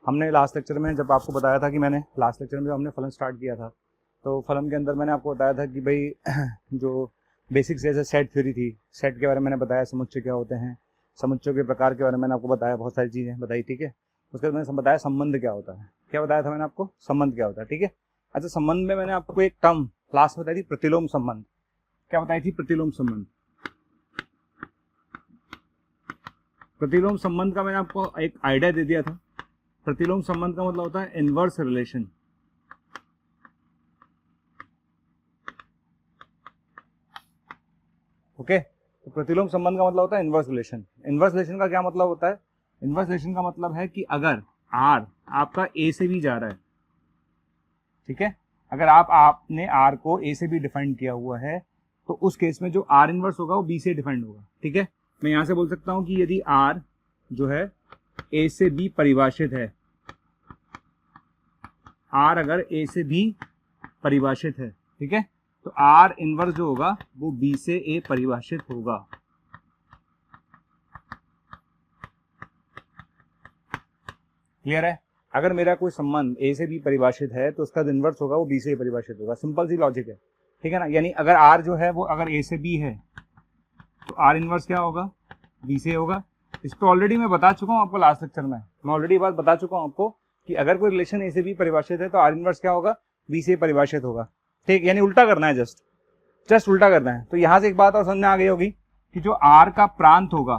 हमने last lecture में जब आपको बताया था कि मैंने लास्ट लेक्चर में जब हमने फलन स्टार्ट किया था, तो फलन के अंदर मैंने आपको बताया था कि भाई जो बेसिक्स जैसे सेट थ्योरी थी, सेट के बारे में मैंने बताया, समुच्चय क्या होते हैं, समुच्चयों के प्रकार के बारे में मैंने आपको बताया, बहुत सारी चीज़ें बताई, ठीक है। उसके बाद मैंने बताया संबंध क्या होता है, क्या बताया था मैंने आपको, संबंध क्या होता है, ठीक है। अच्छा, संबंध में मैंने आपको एक टर्म लास्ट में बताई थी, प्रतिलोम संबंध। क्या बताई थी? प्रतिलोम संबंध। प्रतिलोम संबंध का मैंने आपको एक आइडिया दे दिया था। प्रतिलोम संबंध का मतलब होता है इनवर्स रिलेशन। ओके, तो प्रतिलोम संबंध का मतलब होता है इनवर्स रिलेशन। इनवर्स रिलेशन का क्या मतलब होता है? इनवर्स रिलेशन का मतलब है कि अगर आर आपका ए से बी जा रहा है, ठीक है, अगर आपने आर को ए से बी डिफाइन किया हुआ है, तो उस केस में जो आर इनवर्स होगा वो बी से डिफाइंड होगा, ठीक है। मैं यहां से बोल सकता हूं कि यदि आर जो है ए से बी परिभाषित है, आर अगर ए से बी परिभाषित है, ठीक है, तो आर इनवर्स जो होगा वो बी से ए परिभाषित होगा। क्लियर है? अगर मेरा कोई संबंध ए से बी परिभाषित है तो उसका इनवर्स होगा वो बी से ए परिभाषित होगा। सिंपल सी लॉजिक है, ठीक है ना। यानी अगर आर जो है वो अगर ए से बी है तो आर इनवर्स क्या होगा? बी से होगा। इस पर ऑलरेडी मैं बता चुका हूँ आपको लास्ट लेक्चर में, मैं ऑलरेडी बात बता चुका हूँ आपको कि अगर कोई रिलेशन ए से बी परिभाषित है तो आर इनवर्स क्या होगा? बी से परिभाषित होगा, ठीक। यानी उल्टा करना है, जस्ट उल्टा करना है। तो यहां से एक बात और समझ में आ गई होगी कि जो आर का प्रांत होगा,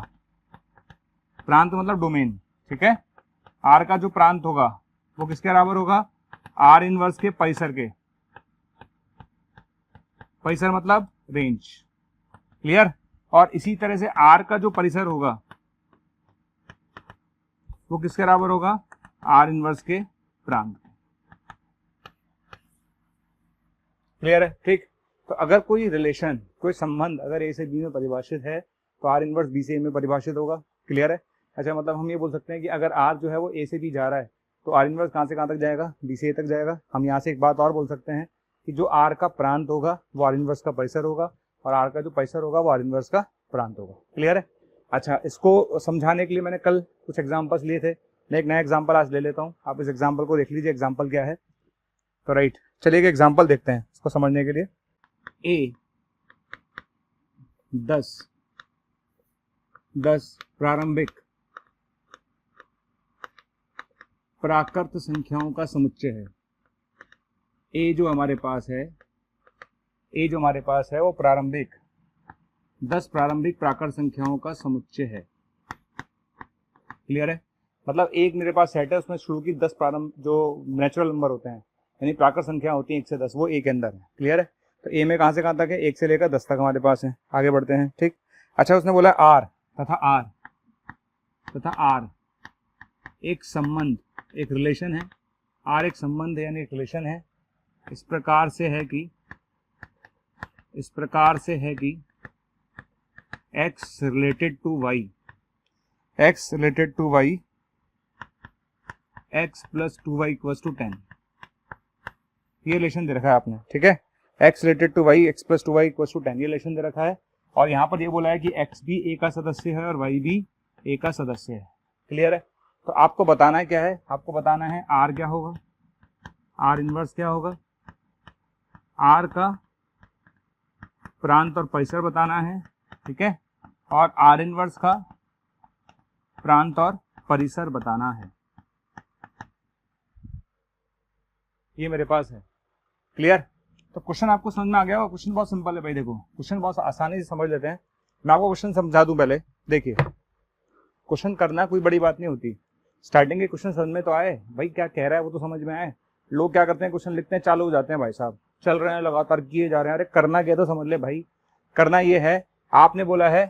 प्रांत मतलब डोमेन, ठीक है, आर का जो प्रांत होगा वो किसके बराबर होगा? आर इनवर्स के परिसर के। परिसर मतलब रेंज। क्लियर? और इसी तरह से आर का जो परिसर होगा वो किसके बराबर होगा? आर इनवर्स के प्रांत। क्लियर है? ठीक। तो अगर कोई रिलेशन, कोई संबंध अगर ए से बी में परिभाषित है तो आर इनवर्स बी से ए में परिभाषित होगा। क्लियर है? अच्छा, मतलब हम ये बोल सकते हैं कि अगर आर जो है वो ए से बी जा रहा है तो आर इनवर्स कहाँ से कहाँ तक जाएगा? बी से ए तक जाएगा। हम यहाँ से एक बात और बोल सकते हैं कि जो आर का प्रांत होगा वो आर इनवर्स का परिसर होगा, और आर का जो परिसर होगा वो आर इनवर्स का प्रांत होगा। क्लियर है? अच्छा, इसको समझाने के लिए मैंने कल कुछ एग्जाम्पल्स लिए थे, मैं एक नया एग्जाम्पल आज ले लेता हूँ। आप इस एग्जाम्पल को देख लीजिए, एग्जाम्पल क्या है। तो राइट, चलिए एक एग्जाम्पल देखते हैं इसको समझने के लिए। ए 10 प्रारंभिक प्राकृत संख्याओं का समुच्चय है। ए जो हमारे पास है, ए जो हमारे पास है वो प्रारंभिक 10 प्रारंभिक प्राकृत संख्याओं का समुच्चय है। क्लियर है? मतलब एक मेरे पास सेट है, उसमें शुरू की 10 प्रारंभ जो नेचुरल नंबर होते हैं, यानी प्राकृत संख्या होती है 1 से 10, वो ए के अंदर है। क्लियर है? तो ए में कहाँ से कहाँ तक है? 1 से लेकर 10 तक हमारे पास है। आगे बढ़ते हैं, ठीक। अच्छा, उसने बोला आर तथा आर एक संबंध, एक रिलेशन है। आर एक संबंध है यानी एक रिलेशन है। इस प्रकार से है कि x related to y, x related to y, x plus 2y equals to 10। ये रिलेशन दे रखा है आपने, ठीक है। x related to y, x plus 2y equals to 10, ये रिलेशन दे रखा है। और यहाँ पर ये बोला है कि x भी a का सदस्य है और y भी a का सदस्य है। क्लियर है? तो आपको बताना है क्या है? आपको बताना है r क्या होगा, r इनवर्स क्या होगा, r का प्रांत और परिसर बताना है, ठीक है, और r इनवर्स का प्रांत और परिसर बताना है। ये मेरे पास है। क्लियर? तो क्वेश्चन आपको समझ में आ गया होगा। क्वेश्चन बहुत सिंपल है भाई, देखो क्वेश्चन बहुत आसानी से समझ लेते हैं। मैं आपको क्वेश्चन समझा दूं पहले। देखिए, क्वेश्चन करना कोई बड़ी बात नहीं होती, स्टार्टिंग के क्वेश्चन समझ में तो आए, भाई क्या कह रहा है वो तो समझ में आए। लोग क्या करते हैं, क्वेश्चन लिखते हैं, चालू हो जाते हैं, भाई साहब चल रहे हैं लगातार किए जा रहे हैं। अरे करना क्या तो समझ ले भाई। करना ये है, आपने बोला है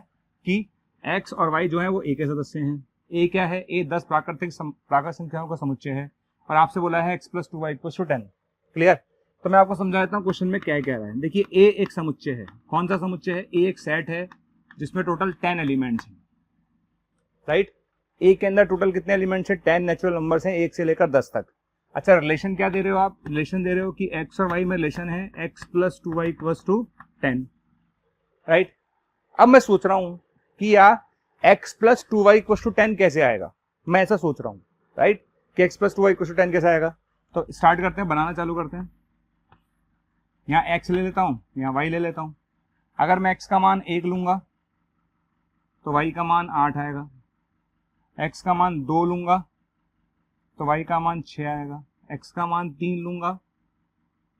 कि x और y जो है वो a के सदस्य हैं। a क्या है? a 10 प्राकृत संख्याओं का समुच्चय है, और आपसे बोला है x plus 2y equals to 10। Clear? तो मैं आपको समझा देता हूँ क्वेश्चन में क्या कह रहा है। देखिए, a एक समुच्चय है। कौन सा समुच्चय है? a एक सेट है जिसमें टोटल 10 एलिमेंट्स हैं। राइट? a के अंदर टोटल कितने एलिमेंट्स हैं? 10 नेचुरल नंबर्स हैं 1 से लेकर 10 तक। अच्छा, रिलेशन क्या दे रहे हो आप? रिलेशन दे रहे हो कि x और y में रिलेशन है x plus 2y equals to 10। Right? अब मैं सोच रहा हूं कि यार x plus 2y equals to 10 कैसे आएगा, मैं ऐसा सोच रहा हूं। राइट? कि x plus 2y equal to 10 कैसे आएगा। तो स्टार्ट करते हैं, बनाना चालू करते हैं। यहाँ x ले लेता हूँ, यहाँ y ले लेता हूँ। अगर मैं x का मान 1 लूंगा तो y का मान 8 आएगा, x का मान 2 लूंगा तो y का मान 6 आएगा, x का मान 3 लूंगा,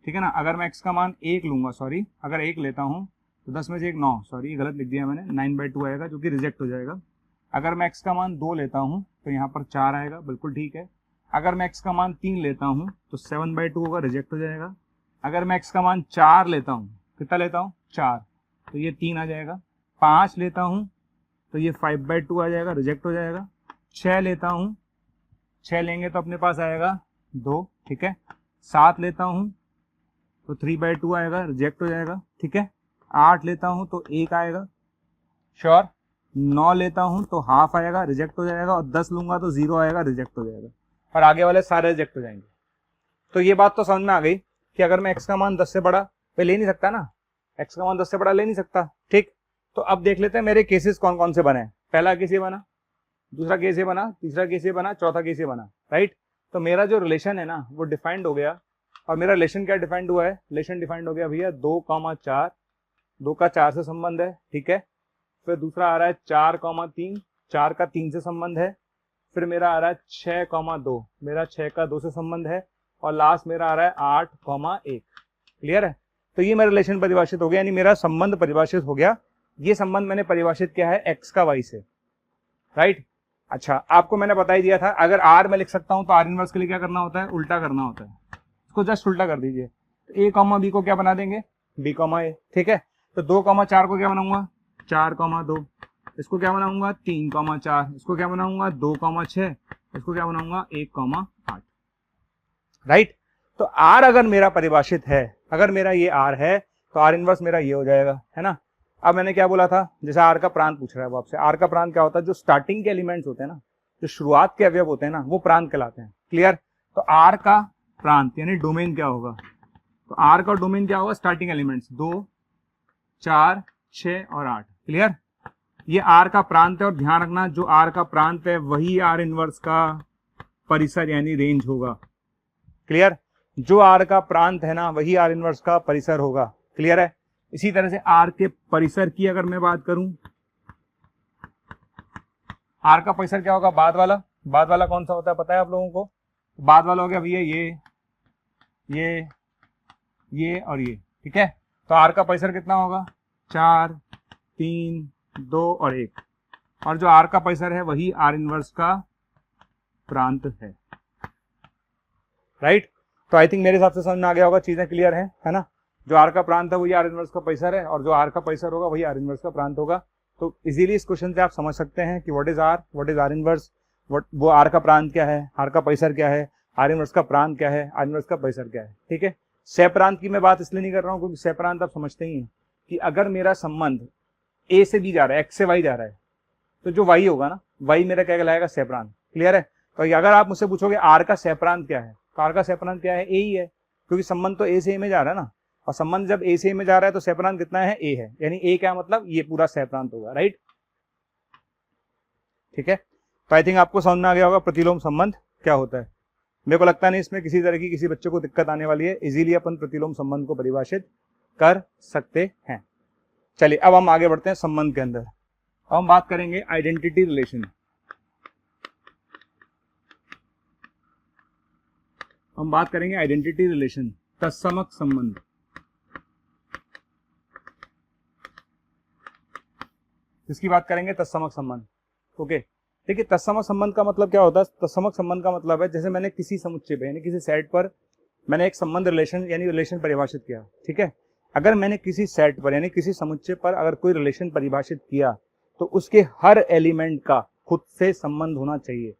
ठीक है ना। अगर मैं x का मान 1 लूंगा, सॉरी अगर 1 लेता हूँ तो 10 में से 1 9, सॉरी गलत लिख दिया मैंने, 9/2 आएगा जो कि रिजेक्ट हो जाएगा। अगर मैं x का मान 2 लेता हूँ तो यहाँ पर 4 आएगा, बिल्कुल ठीक है। अगर मैं x का मान 3 लेता हूँ तो 7/2 होगा, रिजेक्ट हो जाएगा। अगर मैं x का मान 4 लेता हूँ, कितना लेता हूँ 4, तो ये 3 आ जाएगा। 5 लेता हूँ तो ये 5/2 आ जाएगा, रिजेक्ट हो जाएगा। 6 लेता हूँ, 6 लेंगे तो अपने पास आएगा 2, ठीक है। 7 लेता हूँ तो 3/2 आएगा, रिजेक्ट हो जाएगा, ठीक है। 8 लेता हूँ तो 1 आएगा, श्योर। 9 लेता हूँ तो हाफ आएगा, रिजेक्ट हो जाएगा। और 10 लूंगा तो 0 आएगा, रिजेक्ट हो जाएगा। और आगे वाले सारे रिजेक्ट हो जाएंगे। तो ये बात तो समझ में आ गई कि अगर मैं x का मान 10 से बड़ा पे ले नहीं सकता ना, x का मान 10 से बड़ा ले नहीं सकता, ठीक। तो अब देख लेते हैं मेरे केसेस कौन कौन से बने। पहला केस ये बना, दूसरा केस ये बना, तीसरा केस ये बना, चौथा केस ये बना, राइट। तो मेरा जो रिलेशन है ना वो डिफाइंड हो गया। और मेरा रिलेशन क्या डिफाइंड हुआ है, रिलेशन डिफाइंड हो गया भैया 2,4, 2 का 4 से संबंध है, ठीक है। फिर दूसरा आ रहा है 4,3, 4 का 3 से संबंध है। फिर मेरा आ रहा है 6,2, मेरा 6 का 2 से संबंध है। और लास्ट मेरा आ रहा है 8,1। क्लियर है। तो ये मेरा रिलेशन परिभाषित हो गया, यानी मेरा संबंध परिभाषित हो गया। ये संबंध मैंने परिभाषित किया है x का y से, राइट। अच्छा, आपको मैंने बता ही दिया था अगर r में लिख सकता हूं तो r इनवर्स के लिए क्या करना होता है, उल्टा करना होता है। इसको जस्ट उल्टा कर दीजिए। तो a, b को क्या बना देंगे, b, a, ठीक है। तो 2,4 को क्या बनाऊंगा, 4,2। इसको क्या बनाऊंगा, 3,4। इसको क्या बनाऊंगा, 2,6। इसको क्या बनाऊंगा, 1,8, राइट। तो r अगर मेरा परिभाषित है, अगर मेरा ये r है तो r इनवर्स मेरा ये हो जाएगा, है ना। अब मैंने क्या बोला था, जैसे r का प्रांत पूछ रहा है वो आपसे। r का प्रांत क्या होता है, जो स्टार्टिंग के एलिमेंट्स होते हैं ना, जो शुरुआत के अवयव होते हैं ना, वो प्रांत कहलाते हैं। क्लियर। तो r का प्रांत यानी डोमेन क्या होगा, तो r का डोमेन क्या होगा, स्टार्टिंग एलिमेंट्स 2, 4, 6 और 8। क्लियर। ये r का प्रांत है। और ध्यान रखना जो r का प्रांत है वही r इनवर्स का परिसर यानी रेंज होगा। क्लियर। जो r का प्रांत है ना वही r इनवर्स का परिसर होगा। क्लियर है। इसी तरह से r के परिसर की अगर मैं बात करूं, r का परिसर क्या होगा, बाद वाला। बाद वाला कौन सा होता है पता है आप लोगों को, बाद वाला हो गया भैया ये और ये, ठीक है। तो r का परिसर कितना होगा, 4, 3, 2 और 1। और जो r का परिसर है वही r इनवर्स का प्रांत है, राइट। तो आई थिंक मेरे हिसाब से समझ में आ गया होगा, चीजें क्लियर है ना। जो r का प्रांत है वही r इनवर्स का परिसर है, और जो r का परिसर होगा वही r इनवर्स का प्रांत होगा। तो इजीली इस क्वेश्चन से आप समझ सकते हैं कि व्हाट इज r इनवर्स, वो r का प्रांत क्या है, r का परिसर क्या है, r इनवर्स का प्रांत क्या है, r इनवर्स का परिसर क्या है, ठीक है। सह प्रांत की मैं बात इसलिए नहीं कर रहा हूँ क्योंकि सह प्रांत आप समझते ही हैं कि अगर मेरा संबंध a से b जा रहा है, x से y जा रहा है, तो जो y होगा ना, y मेरा क्या कहलाएगा, सह प्रांत। क्लियर है। तो अगर आप मुझसे पूछोगे r का सह प्रांत क्या है, तो r का सह प्रांत क्या है, a ही है, क्योंकि संबंध तो a से a में जा रहा है ना। और संबंध जब a से a में जा रहा है तो सह प्रांत कितना है, a है, यानी a क्या मतलब, ये पूरा सह प्रांत होगा, राइट। ठीक है। तो आई थिंक आपको समझ में आ गया होगा प्रतिलोम संबंध क्या होता है। मेरे को लगता नहीं इसमें किसी तरह की किसी बच्चे को दिक्कत आने वाली है। इजीली अपन प्रतिलोम संबंध को परिभाषित कर सकते हैं। चलिए अब हम आगे बढ़ते हैं संबंध के अंदर। अब हम बात करेंगे आइडेंटिटी रिलेशन। हम बात करेंगे आइडेंटिटी रिलेशन, तत्समक संबंध। इसकी बात करेंगे तत्समक संबंध। ओके, देखिए तत्समक संबंध का मतलब क्या होता है। तत्समक संबंध का मतलब है जैसे मैंने किसी समुच्चय पे यानी किसी सेट पर मैंने एक संबंध रिलेशन यानी रिलेशन परिभाषित किया, ठीक है। अगर मैंने किसी सेट पर यानी किसी समुच्चय पर अगर कोई रिलेशन परिभाषित किया तो उसके हर एलिमेंट का खुद से संबंध होना चाहिए।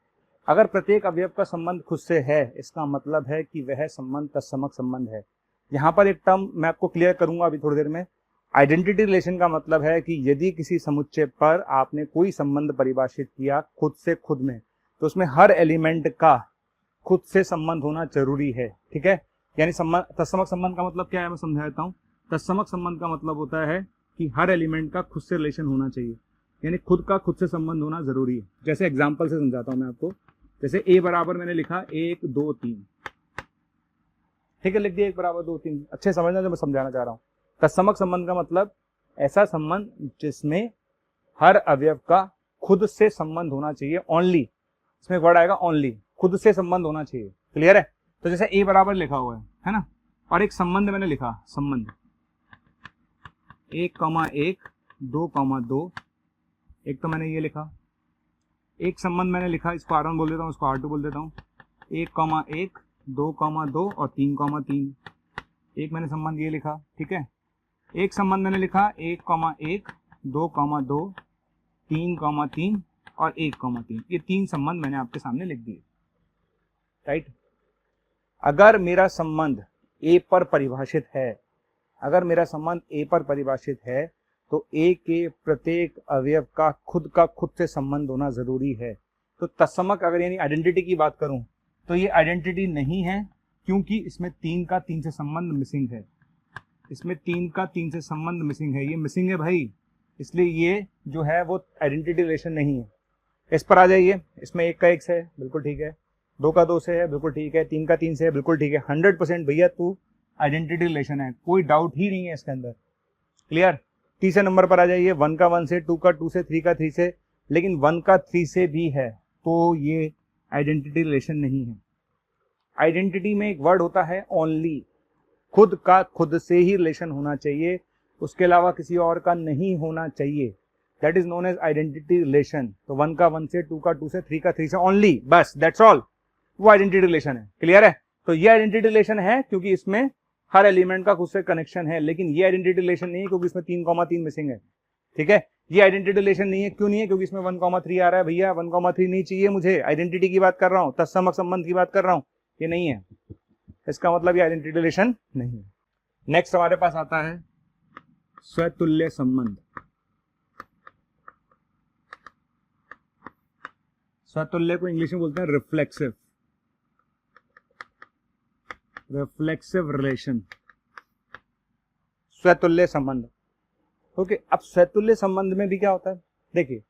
अगर प्रत्येक अवयव का संबंध खुद से है, इसका मतलब है कि वह संबंध तत्समक संबंध है। यहाँ पर एक टर्म मैं आपको क्लियर करूंगा अभी थोड़ी देर में। आइडेंटिटी रिलेशन का मतलब है कि यदि किसी समुच्चय पर आपने कोई संबंध परिभाषित किया खुद से खुद में, तो उसमें हर एलिमेंट का खुद से संबंध होना जरूरी है, ठीक है। यानी तत्समक संबंध का मतलब क्या है, मैं समझा देता हूँ। तत्समक संबंध का मतलब होता है कि हर एलिमेंट का खुद से रिलेशन होना चाहिए, यानी खुद का खुद से संबंध होना जरूरी है। जैसे एग्जाम्पल से समझाता हूँ मैं आपको। जैसे a बराबर मैंने लिखा 1 2 3, ठीक है, लिख दिया 1 बराबर 2 3। अच्छे समझना जो मैं समझाना चाह रहा हूँ। तत्समक संबंध का मतलब ऐसा संबंध जिसमें हर अवयव का खुद से संबंध होना चाहिए, ओनली, इसमें वर्ड आएगा ओनली, खुद से संबंध होना चाहिए। क्लियर है? तो जैसे a बराबर लिखा हुआ है ना, और एक संबंध मैंने लिखा, संबंध 1,1 2,2, एक तो मैंने ये लिखा, एक संबंध मैंने लिखा, इसको R1 बोल देता हूँ, इसको R2 बोल देता हूँ, 1,1 2,2 और 3,3, एक मैंने संबंध ये लिखा, ठीक है। एक संबंध मैंने लिखा 1,1 2,2 3,3 और 1,3, ये 3 संबंध मैंने आपके सामने लिख दिए, राइट। अगर मेरा संबंध ए पर परिभाषित है, अगर मेरा संबंध ए पर परिभाषित है तो ए के प्रत्येक अवयव का खुद से संबंध होना जरूरी है। तो तत्समक अगर यानी आइडेंटिटी की बात करूं तो ये आइडेंटिटी नहीं है, क्योंकि इसमें 3 का 3 से संबंध मिसिंग है, इसमें 3 का 3 से संबंध मिसिंग है, ये मिसिंग है भाई, इसलिए ये जो है वो आइडेंटिटी रिलेशन नहीं है। इस पर आ जाइए, इसमें 1 का 1 से है, बिल्कुल ठीक है, 2 का 2 से है, बिल्कुल ठीक है, 3 का 3 से है, बिल्कुल ठीक है, 100% भैया तू आइडेंटिटी रिलेशन है, कोई डाउट ही नहीं है इसके अंदर। क्लियर? तीसरे नंबर पर आ जाइए, 1 का 1 से, 2 का 2 से, 3 का 3 से, लेकिन 1 का 3 से भी है तो ये आइडेंटिटी रिलेशन नहीं है। आइडेंटिटी में एक वर्ड होता है ओनली, खुद का खुद से ही रिलेशन होना चाहिए, उसके अलावा किसी और का नहीं होना चाहिए, that is known as identity relation. तो 1 का 1 से, 2 का 2 से, 3 का 3 से ओनली, बस दैट्स ऑल, वो आइडेंटिटी रिलेशन है। क्लियर है? तो ये आइडेंटिटी रिलेशन है क्योंकि इसमें हर एलिमेंट का खुद से कनेक्शन है, लेकिन ये आइडेंटिटी रिलेशन नहीं है क्योंकि इसमें 3,3 मिसिंग है, ठीक है। ये आइडेंटिटी रिलेशन नहीं है, क्यों नहीं है? क्योंकि इसमें 1,3 आ रहा है, भैया 1,3 नहीं चाहिए मुझे, आइडेंटिटी की बात कर रहा हूँ, तत्समक संबंध की बात कर रहा हूँ, ये नहीं है, इसका मतलब ये आइडेंटिटी रिलेशन नहीं है। नेक्स्ट हमारे पास आता है स्वतुल्य संबंध। स्वतुल्य को इंग्लिश में बोलते हैं रिफ्लेक्सिव, रिफ्लेक्सिव रिलेशन, स्वतुल्य संबंध। ओके, अब स्वतुल्य संबंध में भी क्या होता है, देखिए,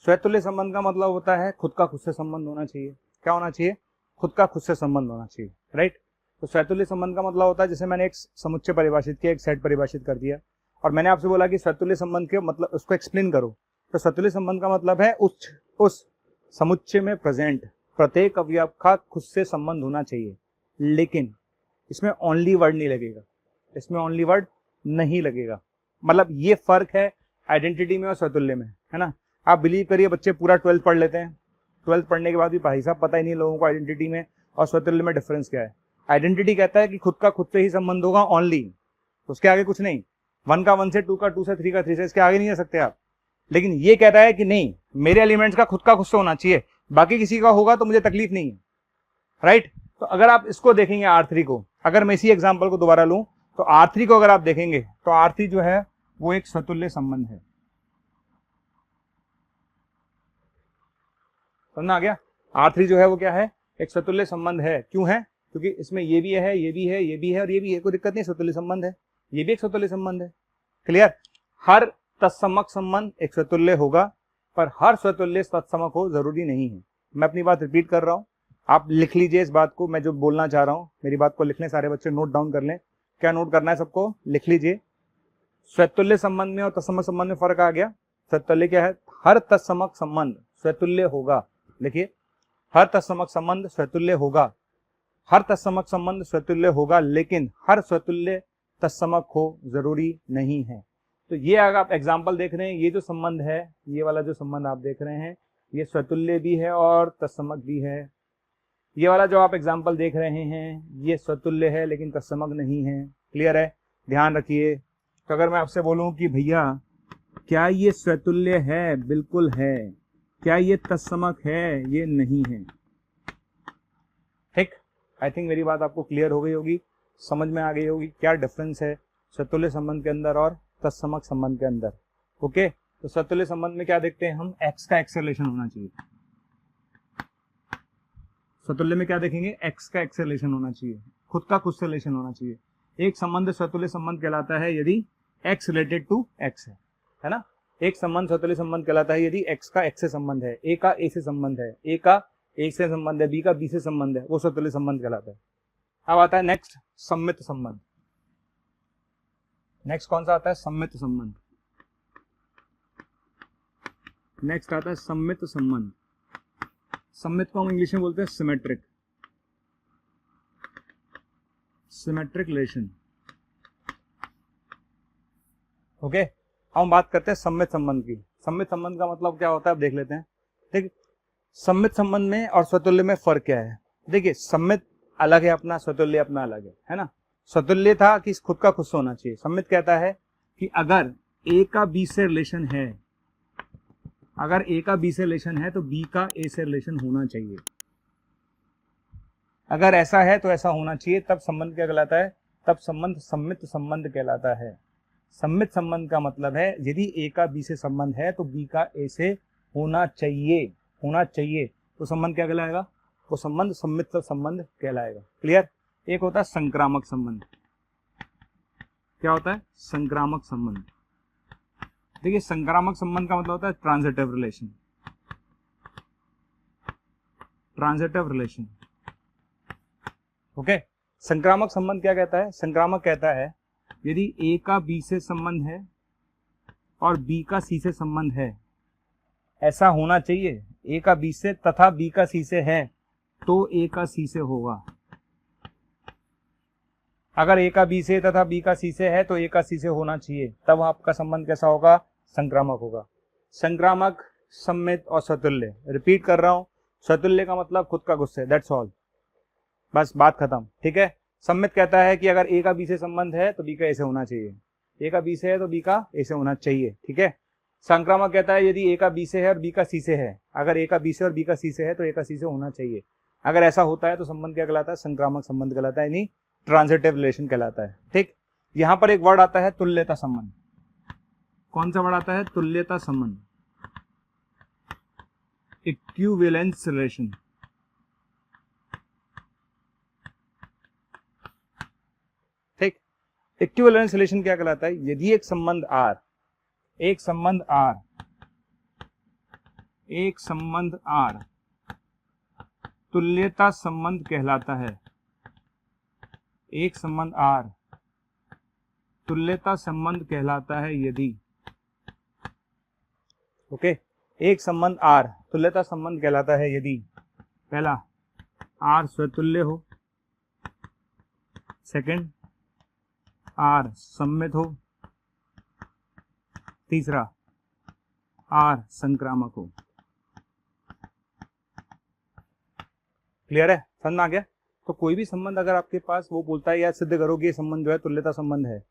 स्वतुल्य संबंध का मतलब होता है खुद का खुद से संबंध होना चाहिए। क्या होना चाहिए? खुद का खुद से संबंध होना चाहिए, राइट। तो स्वतुल्य संबंध का मतलब होता है, जैसे मैंने एक समुच्चय परिभाषित किया, एक सेट परिभाषित कर दिया, और मैंने आपसे बोला कि स्वतुल्य संबंध के मतलब उसको एक्सप्लेन करो। तो स्वतुल्य संबंध का मतलब है उस समुच्चय में प्रेजेंट प्रत्येक अवयव का खुद से संबंध होना चाहिए, लेकिन इसमें ओनली वर्ड नहीं लगेगा, इसमें ओनली वर्ड नहीं लगेगा। मतलब ये फर्क है आइडेंटिटी में और स्वतुल्य में, है ना। आप बिलीव करिए, बच्चे पूरा 12th पढ़ लेते हैं, 12th पढ़ने के बाद भी भाई साहब पता ही नहीं लोगों को आइडेंटिटी में और स्वतुल्य में डिफरेंस क्या है। आइडेंटिटी कहता है कि खुद का खुद से ही संबंध होगा ओनली, उसके आगे कुछ नहीं। 1 का 1 से, 2 का 2 से, 3 का 3 से, इसके आगे नहीं जा सकते आप। लेकिन ये कहता है कि नहीं, मेरे एलिमेंट्स का खुद से होना चाहिए, बाकी किसी का होगा तो मुझे तकलीफ नहीं है, राइट। तो अगर आप इसको देखेंगे R3 को, अगर मैं इसी एग्जांपल को दोबारा लूं तो R3 को अगर आप देखेंगे तो R3 जो है वो एक स्वतुल्य संबंध है। समझ आ गया? R3 जो है वो क्या है? एक स्वतुल्य संबंध है। क्यों है? क्योंकि इसमें ये भी है, ये भी है, ये भी है और ये भी है, कोई दिक्कत नहीं, स्वतुल्य संबंध है, ये भी एक स्वतुल्य संबंध है। क्लियर? हर तत्समक संबंध एक स्वतुल्य होगा, पर हर स्वतुल्य तत्समक हो जरूरी नहीं है। मैं अपनी बात रिपीट कर रहा हूं, आप लिख लीजिए इस बात को, मैं जो बोलना चाह रहा हूं, मेरी बात को लिख लें, सारे बच्चे नोट डाउन कर लें। क्या नोट करना है सबको? लिख लीजिए। स्वतुल्य संबंध में और तत्समक संबंध में फर्क आ गया। स्वतुल्य क्या है? हर तत्समक संबंध स्वतुल्य होगा। लिखिए, हर तत्समक संबंध स्वतुल्य होगा, हर तत्समक संबंध स्वतुल्य होगा, लेकिन हर स्वतुल्य तत्समक हो जरूरी नहीं है। तो ये अगर आप एग्जाम्पल देख रहे हैं, ये जो संबंध है, ये वाला जो संबंध आप देख रहे हैं, ये स्वतुल्य भी है और तत्समक भी है। ये वाला जो आप एग्जाम्पल देख रहे हैं, ये स्वतुल्य है लेकिन तत्समक नहीं है। क्लियर है? ध्यान रखिए। तो अगर मैं आपसे बोलूं कि भैया क्या ये स्वतुल्य है? बिल्कुल है। क्या ये तत्समक है? ये नहीं है। ठीक, आई थिंक मेरी बात आपको क्लियर हो गई होगी, समझ में आ गई होगी क्या डिफरेंस है स्वतुल्य संबंध के अंदर और तत्समक संबंध के अंदर। ओके, तो स्वतुल्य संबंध में क्या देखते हैं हम? एक्स का एक्स रिलेशन होना चाहिए। स्वतुल्य में क्या देखेंगे? एक्स का एक्स रिलेशन होना चाहिए, खुद का खुद से रिलेशन होना चाहिए। एक संबंध स्वतुल्य संबंध कहलाता है यदि एक्स रिलेटेड टू एक्स है ना। एक संबंध स्वतुल्य संबंध कहलाता है यदि एक्स का एक्स से संबंध है, ए का ए से संबंध है, ए का ए से संबंध है, बी का बी से संबंध है, वो स्वतुल्य संबंध कहलाता है। अब आता है नेक्स्ट सम्मित संबंध। नेक्स्ट कौन सा आता है? सम्मित संबंध। नेक्स्ट आता है सम्मित संबंध। सम्मित को हम इंग्लिश में बोलते हैं सिमेट्रिक, सिमेट्रिक रिलेशन। ओके, हम बात करते हैं सम्मित संबंध की। सम्मित संबंध का मतलब क्या होता है, अब देख लेते हैं। देखिए सम्मित संबंध में और स्वतुल्य में फर्क क्या है। देखिए सम्मित अलग है अपना, स्वतुल्य अपना अलग है ना। स्वतुल्य था कि खुद का खुद से होना चाहिए। सम्मित कहता है कि अगर ए का बी से रिलेशन है, अगर ए का बी से रिलेशन है तो बी का ए से रिलेशन होना चाहिए। अगर ऐसा है तो ऐसा होना चाहिए, तब संबंध क्या कहलाता है? तब संबंध सम्मित संबंध कहलाता है। सम्मित संबंध का मतलब है यदि ए का बी से संबंध है तो बी का ए से होना चाहिए, होना चाहिए, तो संबंध क्या कहलाएगा? वो संबंध सम्मित संबंध कहलाएगा। क्लियर? एक होता है संक्रामक संबंध। क्या होता है? संक्रामक संबंध। देखिए संक्रामक संबंध का मतलब होता है transitive relation, transitive relation. Okay, संक्रामक संबंध क्या कहता है? संक्रामक कहता है यदि ए का बी से संबंध है और बी का सी से संबंध है, ऐसा होना चाहिए, ए का बी से तथा बी का सी से है तो ए का सी से होगा। अगर ए का बी से तथा बी का सी से है तो ए का सी से होना चाहिए, तब आपका संबंध कैसा होगा? संक्रामक होगा। संक्रामक, सम्मित और स्वतुल्य। रिपीट कर रहा हूं, स्वतुल्य का मतलब खुद का खुद से, दैट्स ऑल, बस बात खत्म। ठीक है। सम्मित कहता है कि अगर ए का बी से संबंध है तो बी का ए से होना चाहिए, ए का बी से है तो बी का ए से होना चाहिए। ठीक है। संक्रामक कहता है यदि ए का बी से है और बी का सी से है, अगर ए का बी से और बी का सी से है तो ए का सी से होना चाहिए। अगर ऐसा होता है तो संबंध क्या कहलाता है? संक्रामक संबंध कहलाता है, यानी ट्रांजिटिव रिलेशन कहलाता है। ठीक। यहां पर एक वर्ड आता है तुल्यता संबंध। कौन सा वर्ड आता है? तुल्यता संबंध, इक्विवेलेंस रिलेशन। ठीक। इक्विवेलेंस रिलेशन क्या कहलाता है? यदि एक संबंध R, एक संबंध R, एक संबंध R तुल्यता संबंध कहलाता है, एक संबंध R तुल्यता संबंध कहलाता है यदि, ओके, एक संबंध R तुल्यता संबंध कहलाता है यदि पहला R स्वतुल्य हो, सेकंड R सम्मित हो, तीसरा R संक्रामक हो। क्लियर है? समझ में आ गया? तो कोई भी संबंध अगर आपके पास वो बोलता है या सिद्ध करोगे ये संबंध जो है तुल्यता संबंध है,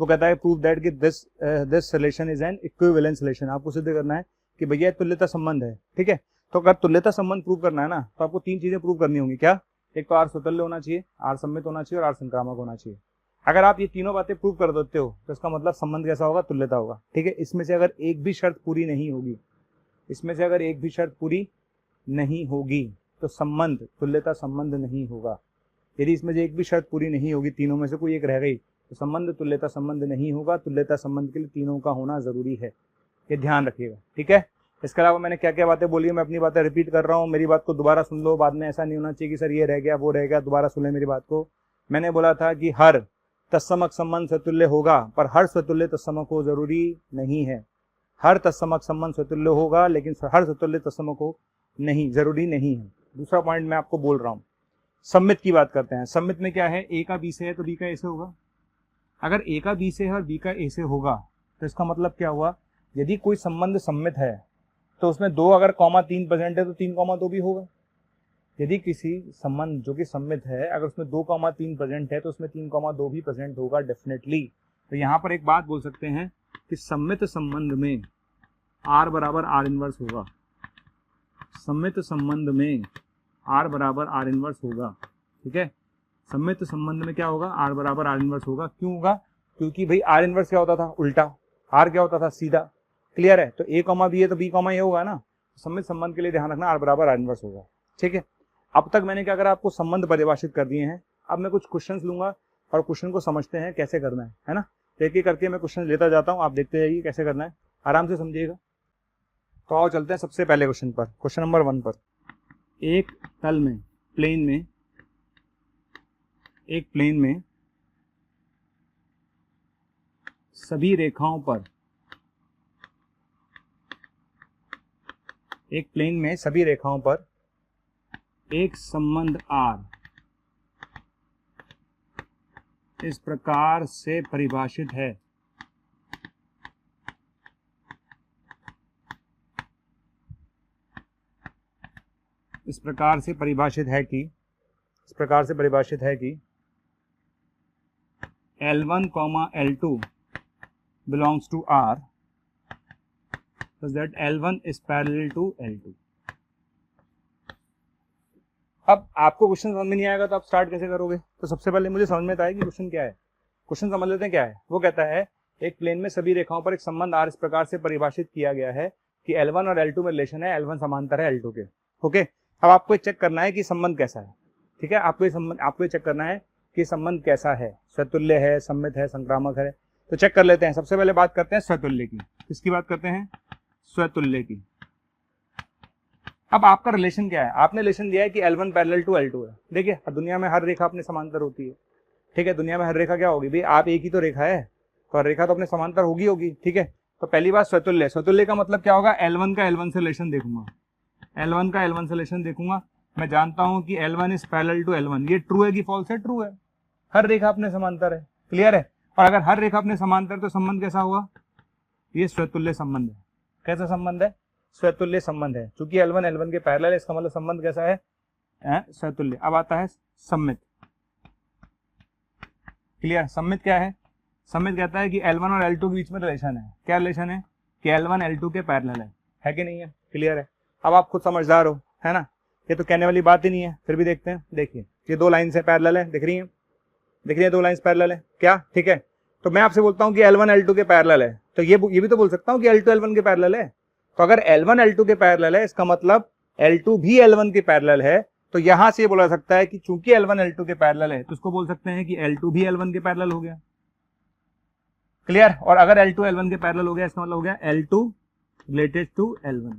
वो कहता है प्रूव दैट कि this relation is an equivalence relation. आपको सिद्ध करना है कि भैया तुल्यता संबंध है। ठीक है। तो अगर तुल्यता संबंध प्रूव करना है ना, तो आपको तीन चीजें प्रूव करनी होंगी। क्या? एक तो R स्वतुल्य होना चाहिए, R सम्मित होना चाहिए और R संक्रामक होना चाहिए। अगर आप ये तीनों बातें प्रूव कर देते हो तो इसका मतलब संबंध कैसा होगा? तुल्यता होगा। ठीक है। इसमें से अगर एक भी शर्त पूरी नहीं होगी, इसमें से अगर एक भी शर्त पूरी नहीं होगी तो संबंध तुल्यता संबंध नहीं होगा। यदि इसमें से एक भी शर्त पूरी नहीं होगी, तीनों में से कोई एक रह गई, तो संबंध तुल्यता संबंध नहीं होगा। तुल्यता संबंध के लिए तीनों का होना जरूरी है, ये ध्यान रखिएगा। ठीक है। इसके अलावा मैंने क्या क्या बातें बोली है, मैं अपनी बातें रिपीट कर रहा हूँ, मेरी बात को दोबारा सुन लो। बाद में ऐसा नहीं होना चाहिए कि सर ये रह गया वो रह गया, दोबारा सुन ले मेरी बात को। मैंने बोला था कि हर तत्समक संबंध स्वतुल्य होगा, पर हर स्वतुल्य तत्समक हो जरूरी नहीं है। हर तत्समक संबंध स्वतुल्य होगा लेकिन हर स्वतुल्य तत्समक हो नहीं, जरूरी नहीं है। दूसरा पॉइंट मैं आपको बोल रहा हूँ, सम्मित की बात करते हैं। सम्मित में क्या है? ए का बी से है तो बी का ए से होगा। अगर ए का बी से है और बी का ए से होगा तो इसका मतलब क्या हुआ? यदि कोई संबंध सम्मित है तो उसमें 2 अगर कॉमा 3% है तो 3,2 भी होगा। यदि किसी संबंध जो कि सम्मित है अगर उसमें 2,3% है तो उसमें 3,2 भी % होगा डेफिनेटली। तो यहाँ पर एक बात बोल सकते हैं कि सम्मित संबंध में R बराबर R इनवर्स होगा। सम्मित संबंध में R बराबर R इनवर्स होगा। ठीक है। सम्मित संबंध में क्या होगा? R बराबर R इनवर्स होगा। क्यों होगा? क्योंकि भाई R इनवर्स क्या होता था? उल्टा। R क्या होता था? सीधा। क्लियर है? तो A कॉमा B है तो B कॉमा A होगा ना। सम्मित संबंध के लिए ध्यान रखना R बराबर R इनवर्स होगा। ठीक है। अब तक मैंने क्या करा? आपको संबंध परिभाषित कर दिए हैं। अब मैं कुछ क्वेश्चंस लूंगा और क्वेश्चन को समझते हैं कैसे करना है ना। एक एक करके मैं क्वेश्चन लेता जाता हूँ, आप देखते जाइए कैसे करना है, आराम से समझिएगा। तो आओ चलते हैं सबसे पहले क्वेश्चन पर, क्वेश्चन नंबर 1 पर। एक तल में, प्लेन में, एक प्लेन में सभी रेखाओं पर, एक प्लेन में सभी रेखाओं पर एक संबंध R इस प्रकार से परिभाषित है, इस प्रकार से परिभाषित है कि, इस प्रकार से परिभाषित है कि L1, L2 belongs to R such that L1 is parallel to L2। अब आपको क्वेश्चन समझ में नहीं आएगा तो आप स्टार्ट कैसे करोगे? तो सबसे पहले मुझे समझ में आता है कि क्वेश्चन क्या है। क्वेश्चन समझ लेते हैं क्या है। वो कहता है एक प्लेन में सभी रेखाओं पर एक संबंध R इस प्रकार से परिभाषित किया गया है कि L1 और L2 में रिलेशन है, L1 समांतर है L2 के। ओके, अब आपको चेक करना है कि संबंध कैसा है। ठीक है, आपको चेक करना है कि संबंध कैसा है, स्वतुल्य है, सममित है, संक्रामक है। तो चेक कर लेते हैं। सबसे पहले बात करते हैं स्वतुल्य की। किसकी बात करते हैं? स्वतुल्य की। अब आपका रिलेशन क्या है? आपने रिलेशन दिया है कि L1 पैरेलल टू L2 है। देखिए, दुनिया में हर रेखा अपने समांतर होती है। ठीक है, दुनिया में हर रेखा क्या होगी भाई? आप एक ही तो रेखा है, तो हर रेखा तो अपने समांतर होगी। ठीक है, तो पहली बात स्वतुल्य। स्वतुल्य का मतलब क्या होगा? L1 का L1 से रिलेशन देखूंगा, L1 का L1 से रिलेशन देखूंगा। मैं जानता हूं कि L1 is parallel to L1। ये ट्रू है कि फॉल्स है? ट्रू है। हर रेखा अपने समांतर है। क्लियर है? और अगर हर रेखा अपने समांतर तो संबंध कैसा हुआ? ये स्वतुल्य संबंध है। कैसा संबंध है? स्वतुल्य संबंध है। चूंकि L1 L1 के पैरेलल है, इसका मतलब संबंध कैसा है? स्वतुल्य। अब आता है सम्मित। क्लियर? सम्मित क्या है? सम्मित कहता है कि L1 और L2 के बीच में रिलेशन है। क्या रिलेशन है? कि L1 L2 के पैरेलल है कि नहीं है? क्लियर है? अब आप खुद समझदार हो, है ना? ये तो कहने वाली बात ही नहीं है, फिर भी देखते हैं। देखिए, ये दो लाइन से पैरेलल है, दिख रही है? दिख रही है? दो लाइंस पैरेलल है क्या? ठीक है, तो मैं आपसे बोलता हूं कि L1 L2 के पैरेलल है, तो ये भी तो बोल सकता हूं कि L2 L1 के पैरेलल है। तो अगर L1 L2 के पैरेलल है, इसका मतलब L2 भी L1 के पैरेलल है। तो यहां से ये बोला सकता है कि चूंकि L1 L2 के पैरेलल है, तो उसको बोल सकते हैं कि L2 भी L1 के पैरेलल हो गया। क्लियर? और अगर L2 L1 के पैरेलल हो गया, इसका मतलब हो गया L2 रिलेटेड टू L1।